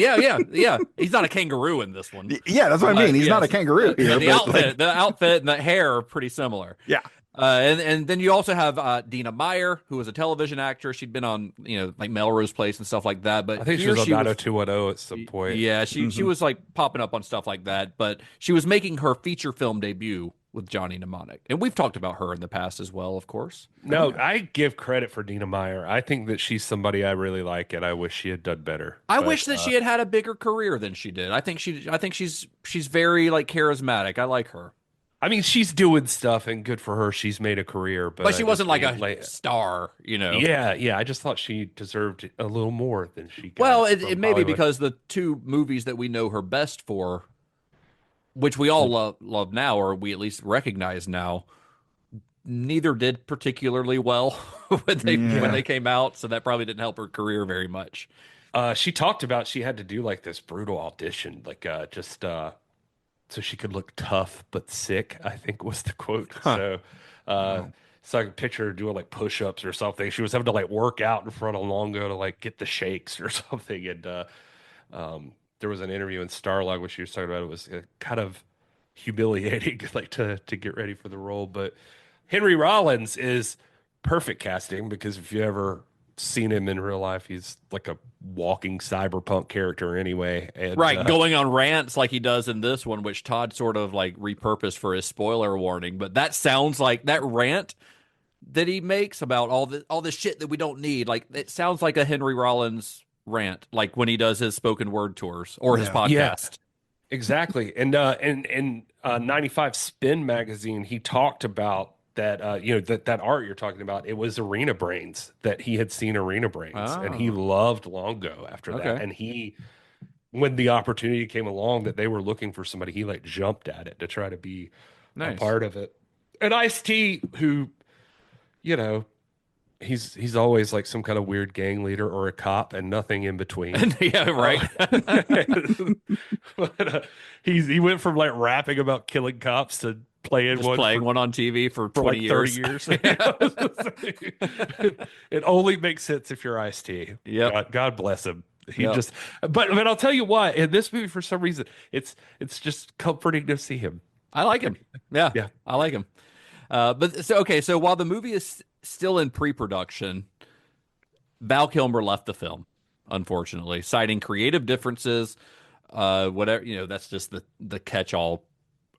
He's not a kangaroo in this one. Yeah, that's what I mean. He's not a kangaroo here. The outfit and the hair are pretty similar. Yeah. And then you also have Dina Meyer, who was a television actress. She'd been on, like Melrose Place and stuff like that. But I think she was on 90210 at some point. Yeah, she was like popping up on stuff like that. But she was making her feature film debut with Johnny Mnemonic. And we've talked about her in the past as well, of course. No, I give credit for Dina Meyer. I think that she's somebody I really like, and I wish she had done better. I wish that she had a bigger career than she did. I think she's very like charismatic. I like her. I mean, she's doing stuff, and good for her. She's made a career, but she wasn't like a star, Yeah. I just thought she deserved a little more than she got. Well, it may be because the two movies that we know her best for, which we all love now, or we at least recognize now, neither did particularly well when they came out. So that probably didn't help her career very much. She talked about she had to do like this brutal audition, so she could look tough but sick, I think was the quote. So so I can picture her doing like push-ups or something. She was having to like work out in front of Longo to like get the shakes or something. And there was an interview in Starlog where she was talking about it was kind of humiliating, like to get ready for the role. But Henry Rollins is perfect casting because if you ever seen him in real life, he's like a walking cyberpunk character anyway. And, going on rants like he does in this one, which Todd sort of like repurposed for his spoiler warning. But that sounds like that rant that he makes about all the shit that we don't need. Like it sounds like a Henry Rollins rant, like when he does his spoken word tours or his podcast. Yeah, exactly. And in 95 Spin magazine, he talked about that that art you're talking about. It was Arena Brains that he had seen Arena Brains, and he loved Longo after that. And when the opportunity came along that they were looking for somebody, he like jumped at it to try to be a part of it. And Ice-T, who, he's always like some kind of weird gang leader or a cop and nothing in between. Yeah, right. But he went from like rapping about killing cops to playing one on TV for 20 years. 30 years. It only makes sense if you're Ice-T. Yeah. God bless him. But I'll tell you what, in this movie, for some reason, it's just comforting to see him. I like him. Yeah. I like him. So while the movie is still in pre-production, Val Kilmer left the film, unfortunately, citing creative differences. Whatever, that's just the catch-all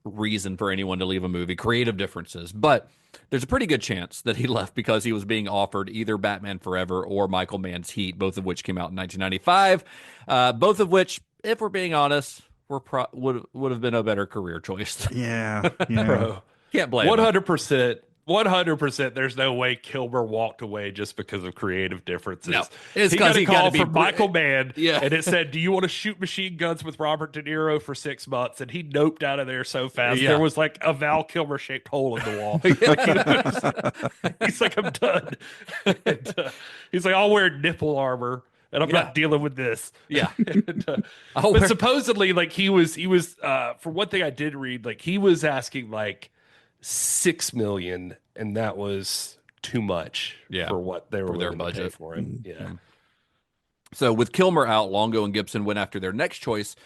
reason for anyone to leave a movie, creative differences. But there's a pretty good chance that he left because he was being offered either Batman Forever or Michael Mann's Heat, both of which came out in 1995. Both of which, if we're being honest, would have been a better career choice. Yeah. Bro, can't blame 100%. 100%. There's no way Kilmer walked away just because of creative differences. No, it's he got a call be from Michael Mann, yeah, and it said, "Do you want to shoot machine guns with Robert De Niro for 6 months?" And he noped out of there so fast. Yeah. There was like a Val Kilmer shaped hole in the wall. He's like, "I'm done." And, he's like, "I'll wear nipple armor." And I'm not dealing with this. Yeah. But supposedly, like he was for one thing I did read, like he was asking like $6 million, and that was too much for what they were for their willing to pay budget for him. Yeah. So with Kilmer out, Longo and Gibson went after their next choice,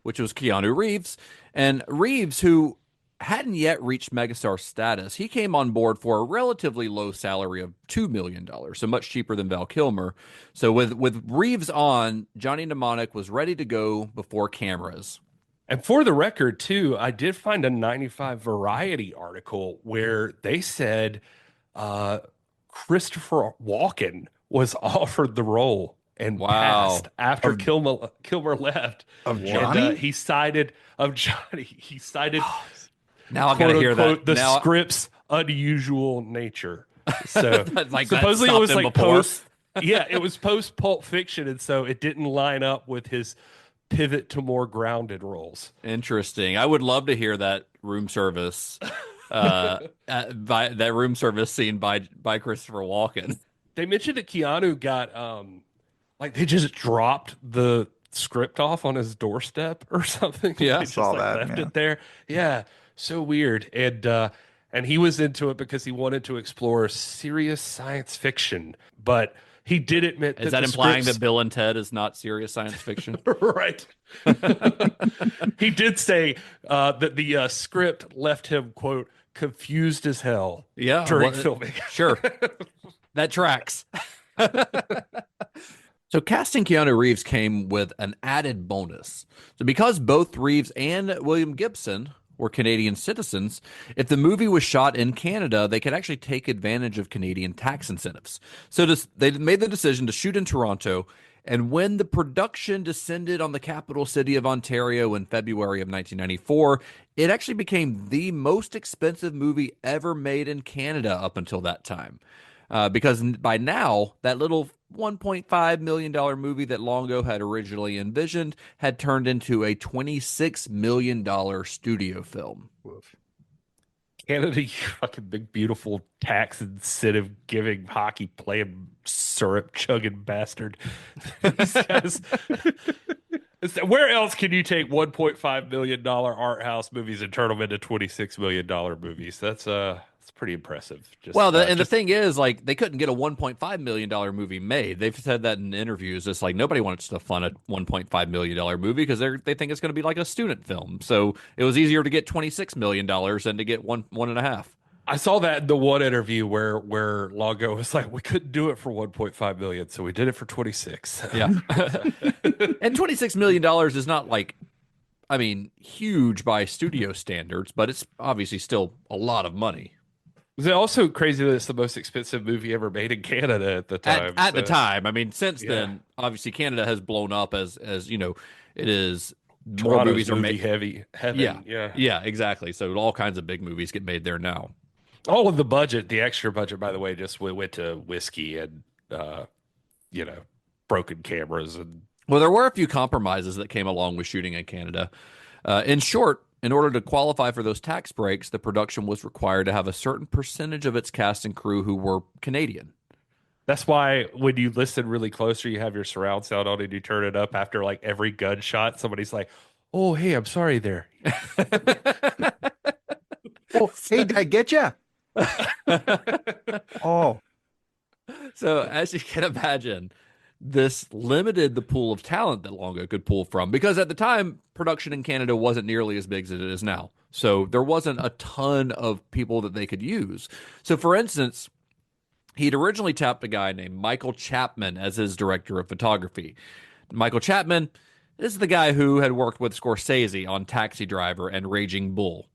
which was Keanu Reeves. And Reeves, who hadn't yet reached megastar status, he came on board for a relatively low salary of $2 million, so much cheaper than Val Kilmer. So with Reeves on, Johnny Mnemonic was ready to go before cameras. And for the record, too, I did find a 95 Variety article where they said Christopher Walken was offered the role and passed after Kilmer left. Of Johnny? And, he cited Johnny. He cited now I gotta hear that. The script's unusual nature. So like supposedly it was like before. it was post Pulp Fiction, and so it didn't line up with his pivot to more grounded roles. Interesting. I would love to hear that room service by that room service scene by Christopher Walken. They mentioned that Keanu got like they just dropped the script off on his doorstep or something. Yeah, they just, saw that. Left it there. Yeah, so weird. And he was into it because he wanted to explore serious science fiction, but he did admit is that implying that Bill and Ted is not serious science fiction? Right. He did say that the script left him, quote, confused as hell during filming. Sure. That tracks. So casting Keanu Reeves came with an added bonus. So because both Reeves and William Gibson were Canadian citizens, if the movie was shot in Canada, they could actually take advantage of Canadian tax incentives. So they made the decision to shoot in Toronto, and when the production descended on the capital city of Ontario in February of 1994, it actually became the most expensive movie ever made in Canada up until that time. Because by now, that little $1.5 million movie that Longo had originally envisioned had turned into a $26 million studio film. Canada, you fucking big, beautiful tax incentive giving, hockey playing, syrup chugging bastard. These guys. Where else can you take $1.5 million art house movies and turn them into $26 million movies? That's pretty impressive. The thing is, like, they couldn't get a $1.5 million movie made. They've said that in interviews. It's like nobody wants to fund a $1.5 million movie because they think it's going to be like a student film. So it was easier to get $26 million than to get one and a half. I saw that in the one interview where Longo was like, we couldn't do it for 1.5 million, so we did it for 26. Yeah. And $26 million is not like, I mean, huge by studio standards, but it's obviously still a lot of money. Is it also crazy that it's the most expensive movie ever made in Canada at the time? At the time. I mean, since then, obviously Canada has blown up as you know, it is Toronto's more movies are movie made. heavy. Yeah, exactly. So all kinds of big movies get made there now. All of the extra budget, by the way, just went to whiskey and broken cameras and. Well, there were a few compromises that came along with shooting in Canada. In short, in order to qualify for those tax breaks, the production was required to have a certain percentage of its cast and crew who were Canadian. That's why when you listen really close or you have your surround sound on and you turn it up after like every gunshot, somebody's like, "Oh, hey, I'm sorry there." Oh, hey, did I get you? Oh. So as you can imagine, this limited the pool of talent that Longo could pull from, because at the time, production in Canada wasn't nearly as big as it is now. So there wasn't a ton of people that they could use. So, for instance, he'd originally tapped a guy named Michael Chapman as his director of photography. Michael Chapman is the guy who had worked with Scorsese on Taxi Driver and Raging Bull.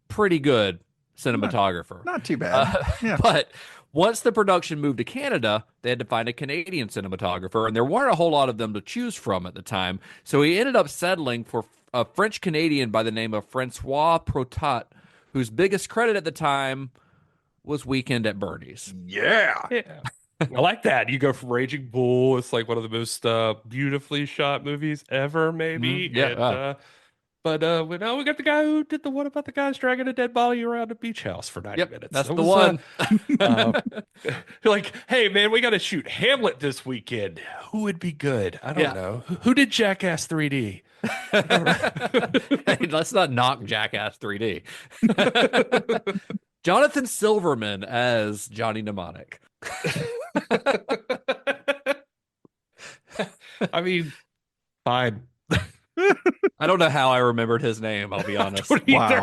Pretty good cinematographer. Not too bad. Yeah. But once the production moved to Canada, they had to find a Canadian cinematographer, and there weren't a whole lot of them to choose from at the time. So he ended up settling for a French Canadian by the name of Francois Protat, whose biggest credit at the time was Weekend at Bernie's. Yeah. I like that. You go from Raging Bull. It's like one of the most beautifully shot movies ever, maybe. Yeah. And, but now we got the guy who did the one about the guys dragging a dead body around a beach house for 90 minutes. That's That the was, one. Like, hey, man, we got to shoot Hamlet this weekend. Who would be good? I don't know. Who did Jackass 3D? Hey, let's not knock Jackass 3D. Jonathan Silverman as Johnny Mnemonic. I mean, fine. I don't know how I remembered his name, I'll be honest. Wow.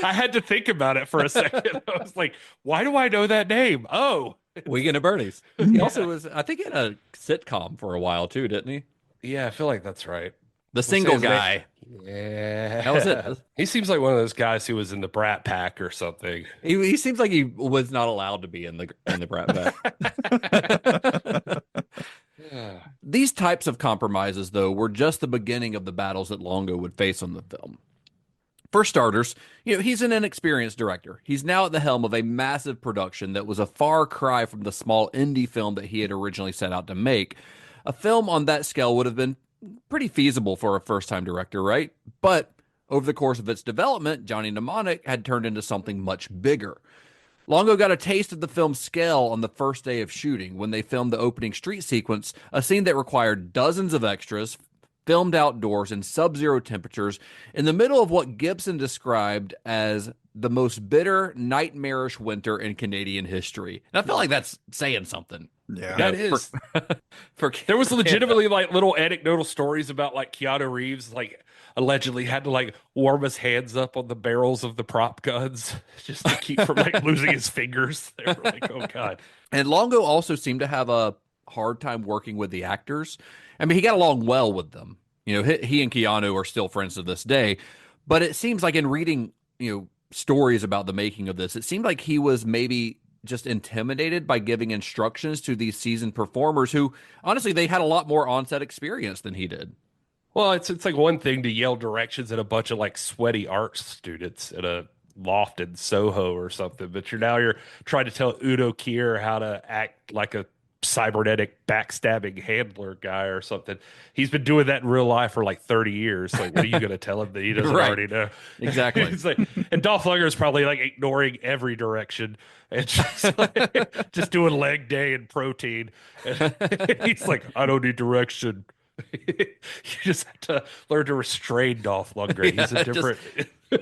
I had to think about it for a second. I was like, why do I know that name? Oh, Weekend at Bernie's. He also was, I think, in a sitcom for a while too, didn't he? yeah, I feel like that's right. The Single his name. Guy. Yeah. That was it. He seems like one of those guys who was in the Brat Pack or something. He seems like he was not allowed to be in the Brat Pack. These types of compromises, though, were just the beginning of the battles that Longo would face on the film. For starters, he's an inexperienced director. He's now at the helm of a massive production that was a far cry from the small indie film that he had originally set out to make. A film on that scale would have been pretty feasible for a first-time director, right? But over the course of its development, Johnny Mnemonic had turned into something much bigger. Longo got a taste of the film's scale on the first day of shooting when they filmed the opening street sequence, a scene that required dozens of extras, filmed outdoors in sub-zero temperatures, in the middle of what Gibson described as the most bitter, nightmarish winter in Canadian history. And I feel like that's saying something. Yeah, that is. There was legitimately like little anecdotal stories about like Keanu Reeves like allegedly had to like warm his hands up on the barrels of the prop guns just to keep from like losing his fingers. They were like, oh god. And Longo also seemed to have a hard time working with the actors. I mean, he got along well with them. He and Keanu are still friends to this day. But it seems like in reading, stories about the making of this, it seemed like he was maybe just intimidated by giving instructions to these seasoned performers who, honestly, they had a lot more on-set experience than he did. Well, it's like one thing to yell directions at a bunch of like sweaty art students at a loft in Soho or something, but you're trying to tell Udo Kier how to act like a cybernetic backstabbing handler guy or something. He's been doing that in real life for like 30 years. Like, what are you going to tell him that he doesn't already know? Exactly. It's like, and Dolph Lundgren is probably like ignoring every direction and just doing leg day and protein. And he's like, I don't need direction. You just have to learn to restrain Dolph Lundgren. He's a different.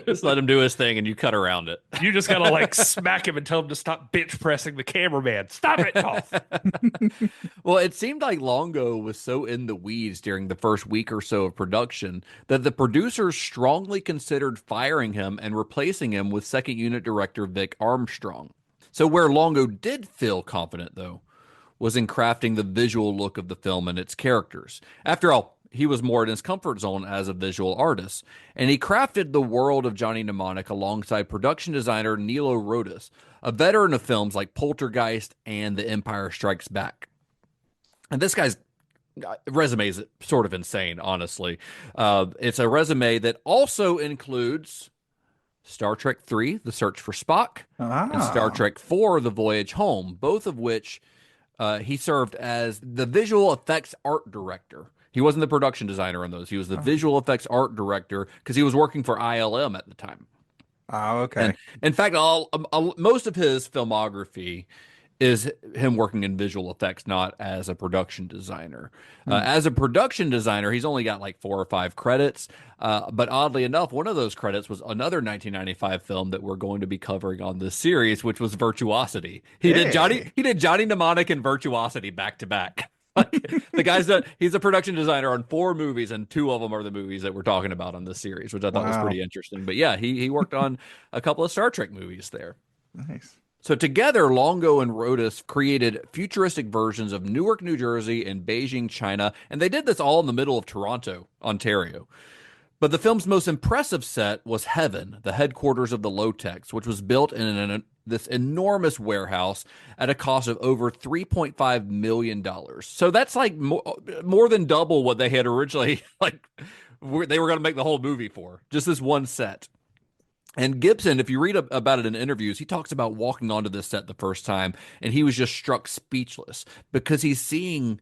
Just let him do his thing and you cut around it. You just gotta like smack him and tell him to stop bench pressing the cameraman. Stop it, Dolph. Well, it seemed like Longo was so in the weeds during the first week or so of production that the producers strongly considered firing him and replacing him with second unit director Vic Armstrong. So where Longo did feel confident, though, was in crafting the visual look of the film and its characters. After all, he was more in his comfort zone as a visual artist, and he crafted the world of Johnny Mnemonic alongside production designer Nilo Rodas, a veteran of films like Poltergeist and The Empire Strikes Back. And this guy's resume is sort of insane, honestly. It's a resume that also includes Star Trek III, The Search for Spock, and Star Trek IV, The Voyage Home, both of which he served as the visual effects art director. He wasn't the production designer on those. He was the visual effects art director because he was working for ILM at the time. Oh, okay. And in fact, most of his filmography is him working in visual effects, not as a production designer. As a production designer, he's only got like 4 or 5 credits. But oddly enough, one of those credits was another 1995 film that we're going to be covering on this series, which was Virtuosity. He did Johnny Mnemonic and Virtuosity back to back. He's a production designer on 4 movies, and 2 of them are the movies that we're talking about on this series, which I thought was Wow. pretty interesting. But yeah, he worked on a couple of Star Trek movies there. Nice. So together, Longo and Rodas created futuristic versions of Newark, New Jersey, and Beijing, China, and they did this all in the middle of Toronto, Ontario. But the film's most impressive set was Heaven, the headquarters of the Low-Techs, which was built in this enormous warehouse at a cost of over $3.5 million. So that's like more than double what they had originally, they were going to make the whole movie for, just this one set. And Gibson, if you read about it in interviews, he talks about walking onto this set the first time, and he was just struck speechless because he's seeing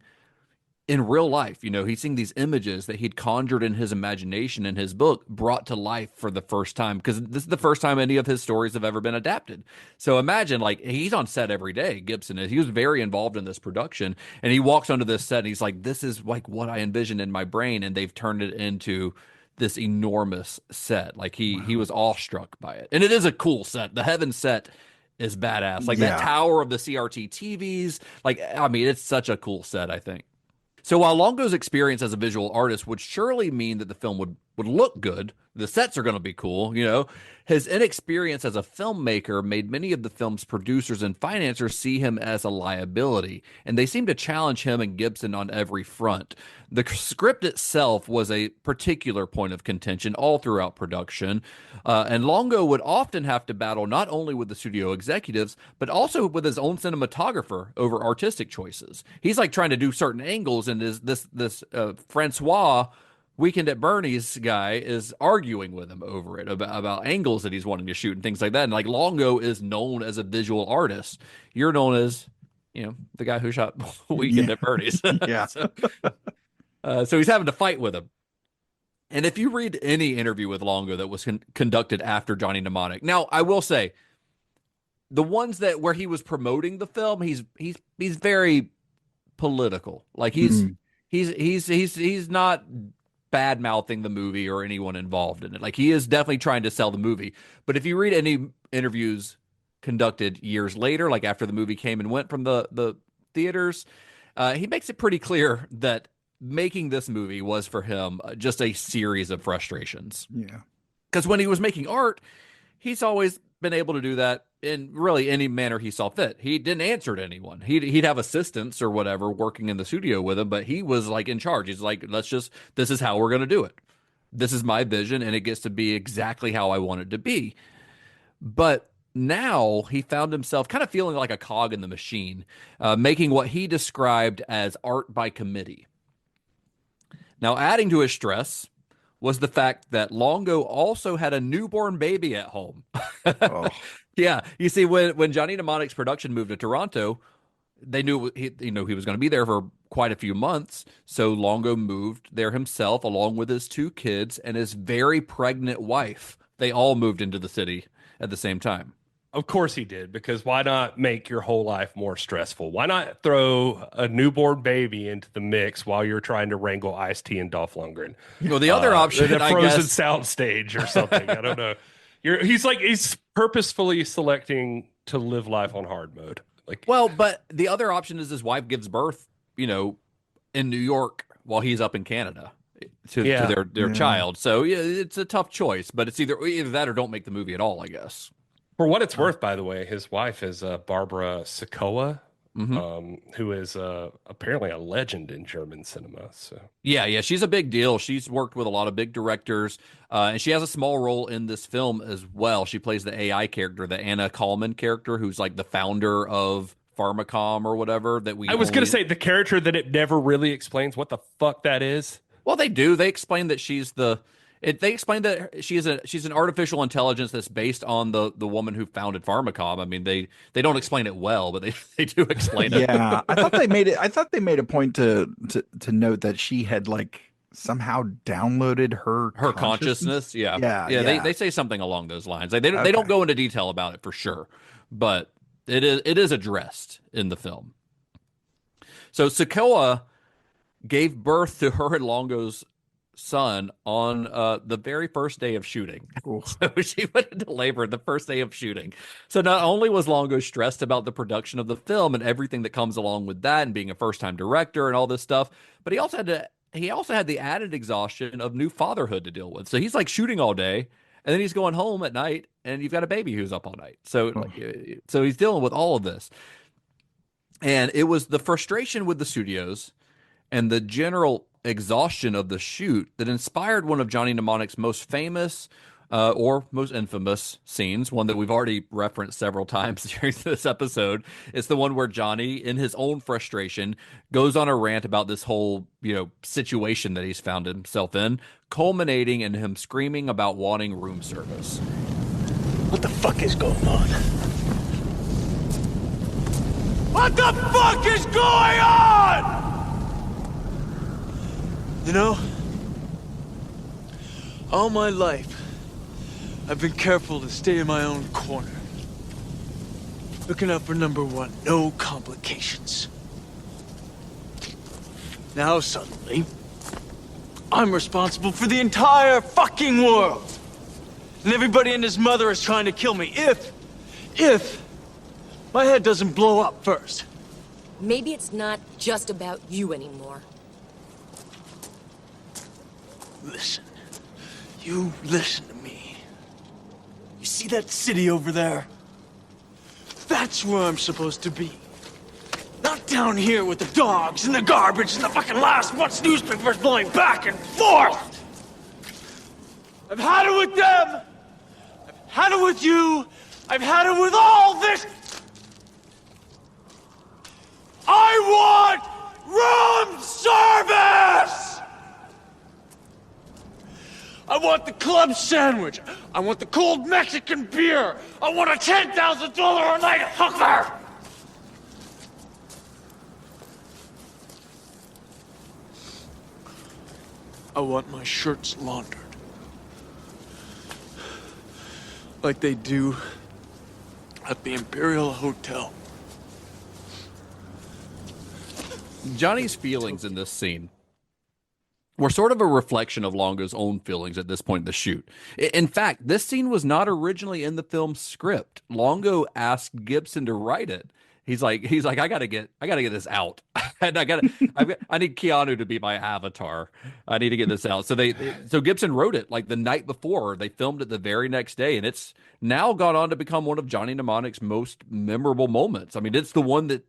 in real life, he's seeing these images that he'd conjured in his imagination in his book brought to life for the first time, because this is the first time any of his stories have ever been adapted. So imagine, he's on set every day, Gibson is. He was very involved in this production, and he walks onto this set and he's like, this is like what I envisioned in my brain, and they've turned it into this enormous set. He was awestruck by it. And it is a cool set. The Heaven set is badass. That tower of the CRT TVs. It's such a cool set, I think. So while Longo's experience as a visual artist would surely mean that the film would look good, the sets are going to be cool, his inexperience as a filmmaker made many of the film's producers and financiers see him as a liability, and they seemed to challenge him and Gibson on every front. The script itself was a particular point of contention all throughout production, and Longo would often have to battle not only with the studio executives, but also with his own cinematographer over artistic choices. He's trying to do certain angles, and this Francois Weekend at Bernie's guy is arguing with him over it about angles that he's wanting to shoot and things like that. And Longo is known as a visual artist. You're known as, the guy who shot Weekend at Bernie's. Yeah. So he's having to fight with him. And if you read any interview with Longo that was conducted after Johnny Mnemonic, now I will say, the ones where he was promoting the film, he's very political. He's not bad mouthing the movie or anyone involved in it. He is definitely trying to sell the movie. But if you read any interviews conducted years later, after the movie came and went from the theaters, he makes it pretty clear that making this movie was for him just a series of frustrations. Yeah. Because when he was making art, he's always been able to do that in really any manner he saw fit. He didn't answer to anyone. He'd have assistants or whatever working in the studio with him, but he was in charge. He's this is how we're going to do it. This is my vision, and it gets to be exactly how I want it to be. But now he found himself kind of feeling like a cog in the machine, making what he described as art by committee. Now, adding to his stress was the fact that Longo also had a newborn baby at home. Oh. Yeah, you see, when Johnny Mnemonic's production moved to Toronto, they knew he was going to be there for quite a few months. So Longo moved there himself, along with his 2 kids and his very pregnant wife. They all moved into the city at the same time. Of course he did, because why not make your whole life more stressful? Why not throw a newborn baby into the mix while you're trying to wrangle Ice-T and Dolph Lundgren? Well, the other option, a frozen soundstage or something. I don't know. He's purposefully selecting to live life on hard mode. But the other option is his wife gives birth, in New York while he's up in Canada to their child. So yeah, it's a tough choice, but it's either that or don't make the movie at all, I guess. For what it's worth, by the way, his wife is Barbara Sikoa, who is apparently a legend in German cinema. So yeah, she's a big deal. She's worked with a lot of big directors, and she has a small role in this film as well. She plays the AI character, the Anna Kallman character, who's the founder of Pharmacom or whatever. I was going to say the character that it never really explains what the fuck that is. Well, they do. They explain that she's they explain that she's an artificial intelligence that's based on the woman who founded Pharmacom. I mean, they don't explain it well, but they do explain it. Yeah, I thought they made a point to note that she had somehow downloaded her consciousness. Yeah. They say something along those lines. They don't go into detail about it for sure, but it is addressed in the film. So Sikoa gave birth to her and Longo's son on the very first day of shooting. So she went into labor the first day of shooting. So not only was Longo stressed about the production of the film and everything that comes along with that and being a first-time director and all this stuff, but he also had the added exhaustion of new fatherhood to deal with. So he's like shooting all day, and then he's going home at night, and you've got a baby who's up all night. So so he's dealing with all of this. And it was the frustration with the studios and the general exhaustion of the shoot that inspired one of Johnny Mnemonic's most famous or most infamous scenes, one that we've already referenced several times during this episode. It's the one where Johnny, in his own frustration, goes on a rant about this whole, situation that he's found himself in, culminating in him screaming about wanting room service. What the fuck is going on? What the fuck is going on? You know, all my life, I've been careful to stay in my own corner. Looking out for number one, no complications. Now suddenly, I'm responsible for the entire fucking world. And everybody and his mother is trying to kill me if my head doesn't blow up first. Maybe it's not just about you anymore. Listen. You listen to me. You see that city over there? That's where I'm supposed to be. Not down here with the dogs and the garbage and the fucking last month's newspapers blowing back and forth! I've had it with them! I've had it with you! I've had it with all this! I want room service! I want the club sandwich. I want the cold Mexican beer. I want a $10,000 a night hooker! I want my shirts laundered. Like they do at the Imperial Hotel. Johnny's feelings in this scene were sort of a reflection of Longo's own feelings at this point in the shoot. In fact, this scene was not originally in the film's script. Longo asked Gibson to write it. He's like, I gotta get this out, and I need Keanu to be my avatar. I need to get this out. So Gibson wrote it like the night before. They filmed it the very next day, and it's now gone on to become one of Johnny Mnemonic's most memorable moments. I mean, it's the one that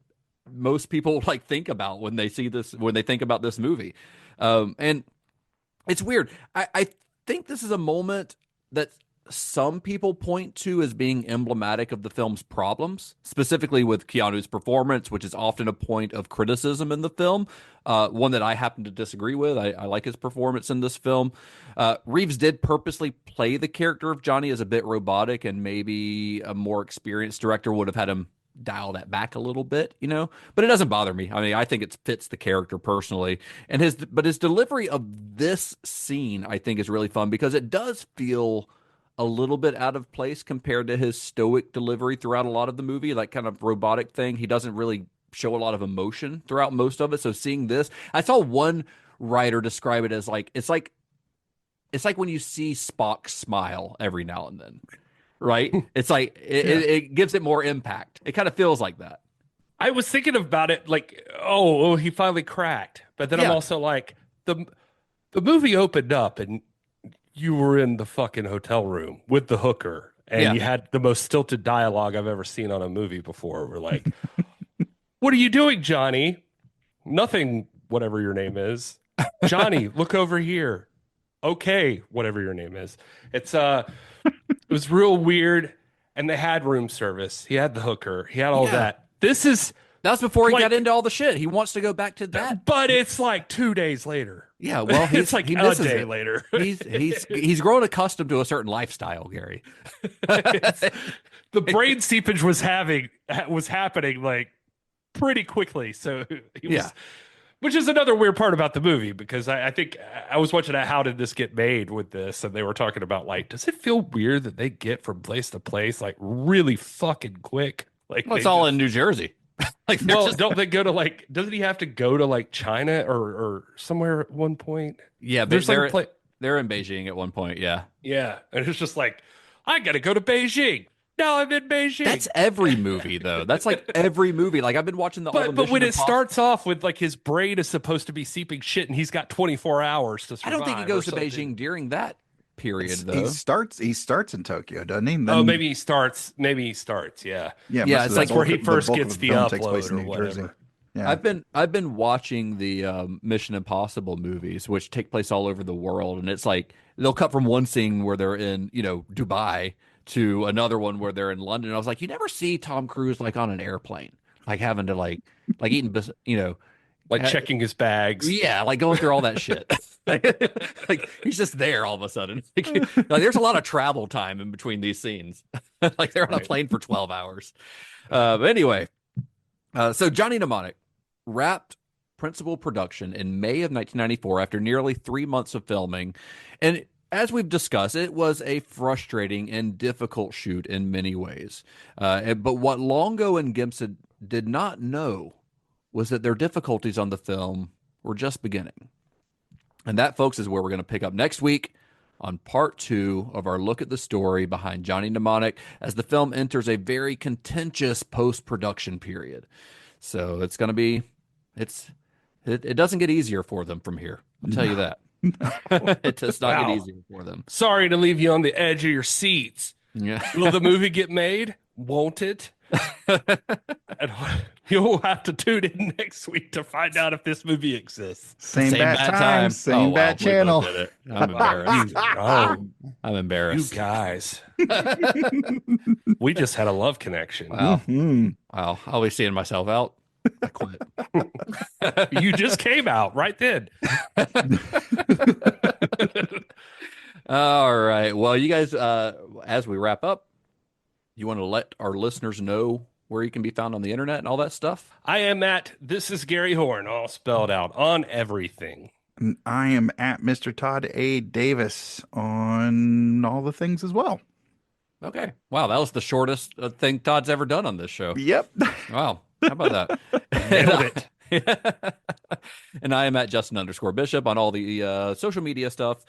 most people like think about when they see this, when they think about this movie. And it's weird. I think this is a moment that some people point to as being emblematic of the film's problems, specifically with Keanu's performance, which is often a point of criticism in the film. One that I happen to disagree with. I like his performance in this film. Reeves did purposely play the character of Johnny as a bit robotic, and maybe a more experienced director would have had him dial that back a little bit, but it doesn't bother me. I mean, I think it fits the character personally, and his delivery of this scene, I think, is really fun because it does feel a little bit out of place compared to his stoic delivery throughout a lot of the movie, like kind of robotic thing. He doesn't really show a lot of emotion throughout most of it. So seeing this, I saw one writer describe it as it's like when you see Spock smile every now and then. Right? It's like it gives it more impact. It kind of feels like that. I was thinking about it like, oh, he finally cracked. But then I'm also like, the movie opened up and you were in the fucking hotel room with the hooker, and you had the most stilted dialogue I've ever seen on a movie before. We're like, what are you doing, Johnny? Nothing, whatever your name is. Johnny, look over here. Okay, whatever your name is. It's it was real weird, and they had room service. He had the hooker. He had all that. That's before he got into all the shit. He wants to go back to that, but it's like 2 days later. Yeah, well, it's like a day later. He's grown accustomed to a certain lifestyle, Gary. The brain seepage was happening like pretty quickly. So he was, which is another weird part about the movie, because I think I was watching How Did This Get Made with this, and they were talking about like, does it feel weird that they get from place to place like really fucking quick? Like, well, it's all in New Jersey. Like, well, don't they go to like? Doesn't he have to go to like China or somewhere at one point? Yeah, There's like a they're place. they're in Beijing at one point. Yeah, Yeah, and it's just like I got to go to Beijing. Now I'm in Beijing. that's every movie though. That's like every movie. Like I've been watching all the But when Mission it starts off with like his brain is supposed to be seeping shit and he's got 24 hours to I survive. don't think he goes to something. Beijing during that period though. He starts in Tokyo, doesn't he? Oh, maybe he starts. Maybe he starts. Yeah. Yeah, Yeah, most it's of like the where he bulk- first bulk gets of the film takes place upload in or New Jersey. whatever. Yeah. I've been watching the Mission Impossible movies, which take place all over the world, and it's like they'll cut from one scene where they're in, Dubai to another one where they're in London. And I was like, you never see Tom Cruise like on an airplane, like having to like eating, Like checking his bags. yeah, like going through all that shit. Like he's just there all of a sudden. Like there's a lot of travel time in between these scenes. Like they're on a plane for 12 hours. But anyway, so Johnny Mnemonic wrapped principal production in May of 1994 after nearly 3 months of filming. And as we've discussed, it was a frustrating and difficult shoot in many ways. But what Longo and Gibson did not know was that their difficulties on the film were just beginning. And that, folks, is where we're going to pick up next week on part 2 of our look at the story behind Johnny Mnemonic as the film enters a very contentious post-production period. So it's going to be, it doesn't get easier for them from here. I'll tell you that. It does not get easier for them. Sorry to leave you on the edge of your seats. Yeah. Will the movie get made? Won't it? And you'll have to tune in next week to find out if this movie exists. Same bad time, same bad channel. I'm embarrassed. I'm embarrassed. You guys. We just had a love connection. Wow. Wow. I'll be seeing myself out. I quit. You just came out right then. All right. Well, you guys, as we wrap up, you want to let our listeners know where you can be found on the internet and all that stuff? I am at This Is Gary Horn, all spelled out on everything. And I am at Mr. Todd A. Davis on all the things as well. Okay. Wow. That was the shortest thing Todd's ever done on this show. Yep. Wow. How about that? Nailed it. And I am at Justin_Bishop on all the social media stuff.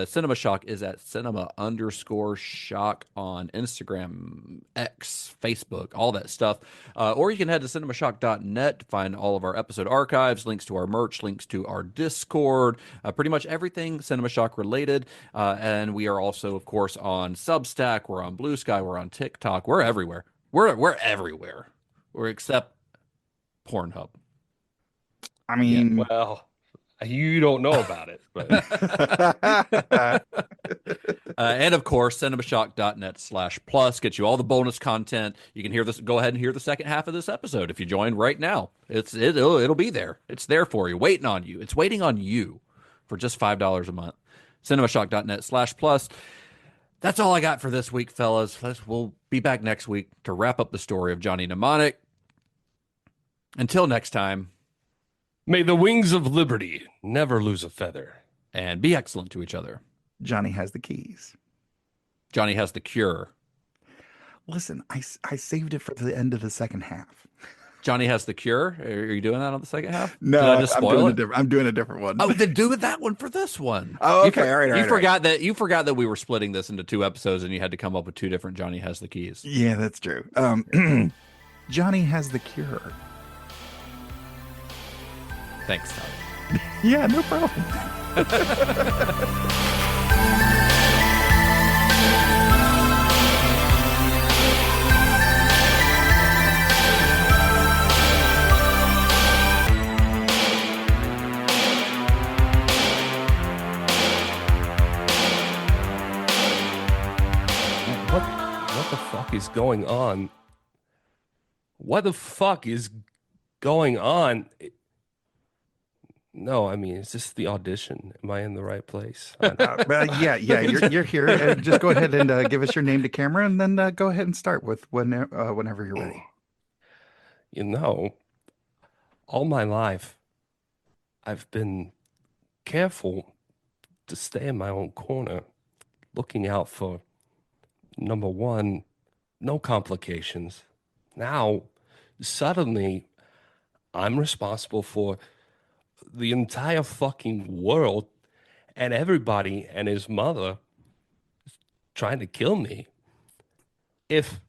Cinema Shock is at cinema_shock on Instagram, X, Facebook, all that stuff. Or you can head to cinemashock.net to find all of our episode archives, links to our merch, links to our Discord, pretty much everything Cinema Shock related. And we are also, of course, on Substack. We're on Blue Sky. We're on TikTok. We're everywhere. We're everywhere. We're except Pornhub. I mean, well, you don't know about it, but and of course, cinemashock.net/plus gets you all the bonus content. You can hear this. Go ahead and hear the second half of this episode if you join right now. It'll be there. It's there for you, waiting on you. It's waiting on you for just $5 a month. Cinemashock.net/plus. That's all I got for this week, fellas. We'll be back next week to wrap up the story of Johnny Mnemonic. Until next time. May the wings of liberty never lose a feather. And be excellent to each other. Johnny has the keys. Johnny has the cure. Listen, I saved it for the end of the second half. Johnny has the cure. Are you doing that on the second half? No, Did I just spoil it? I'm doing a different one. Oh, then do that one for this one. Oh, okay. All right. You forgot that we were splitting this into 2 episodes, and you had to come up with 2 different Johnny has the keys. Yeah, that's true. Johnny has the cure. Thanks, Todd. Yeah, no problem. What the fuck is going on? What the fuck is going on? No, I mean, is this the audition? Am I in the right place? Yeah, you're here. Just go ahead and give us your name to camera, and then go ahead and start with whenever you're ready. You know, all my life, I've been careful to stay in my own corner, looking out for, number one, no complications. Now, suddenly I'm responsible for the entire fucking world and everybody and his mother trying to kill me. If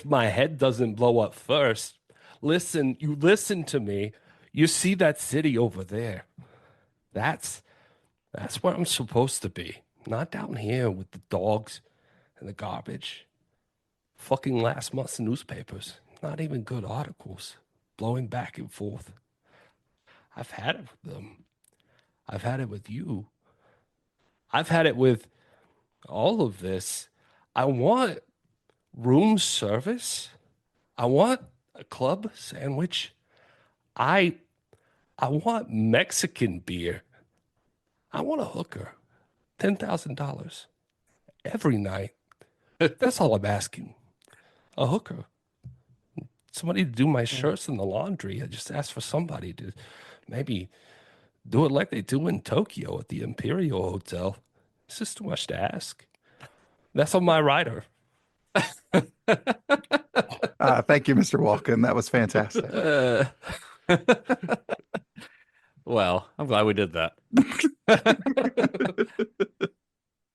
my head doesn't blow up first, you listen to me. You see that city over there. That's where I'm supposed to be. Not down here with the dogs and the garbage. Fucking last month's newspapers. Not even good articles. Blowing back and forth. I've had it with them. I've had it with you. I've had it with all of this. I want room service. I want a club sandwich. I want Mexican beer. I want a hooker. $10,000 every night. That's all I'm asking. A hooker. Somebody to do my shirts in the laundry. I just asked for somebody to maybe do it like they do in Tokyo at the Imperial Hotel. It's just too much to ask. That's on my rider. Thank you, Mr. Walken. That was fantastic. Well, I'm glad we did that.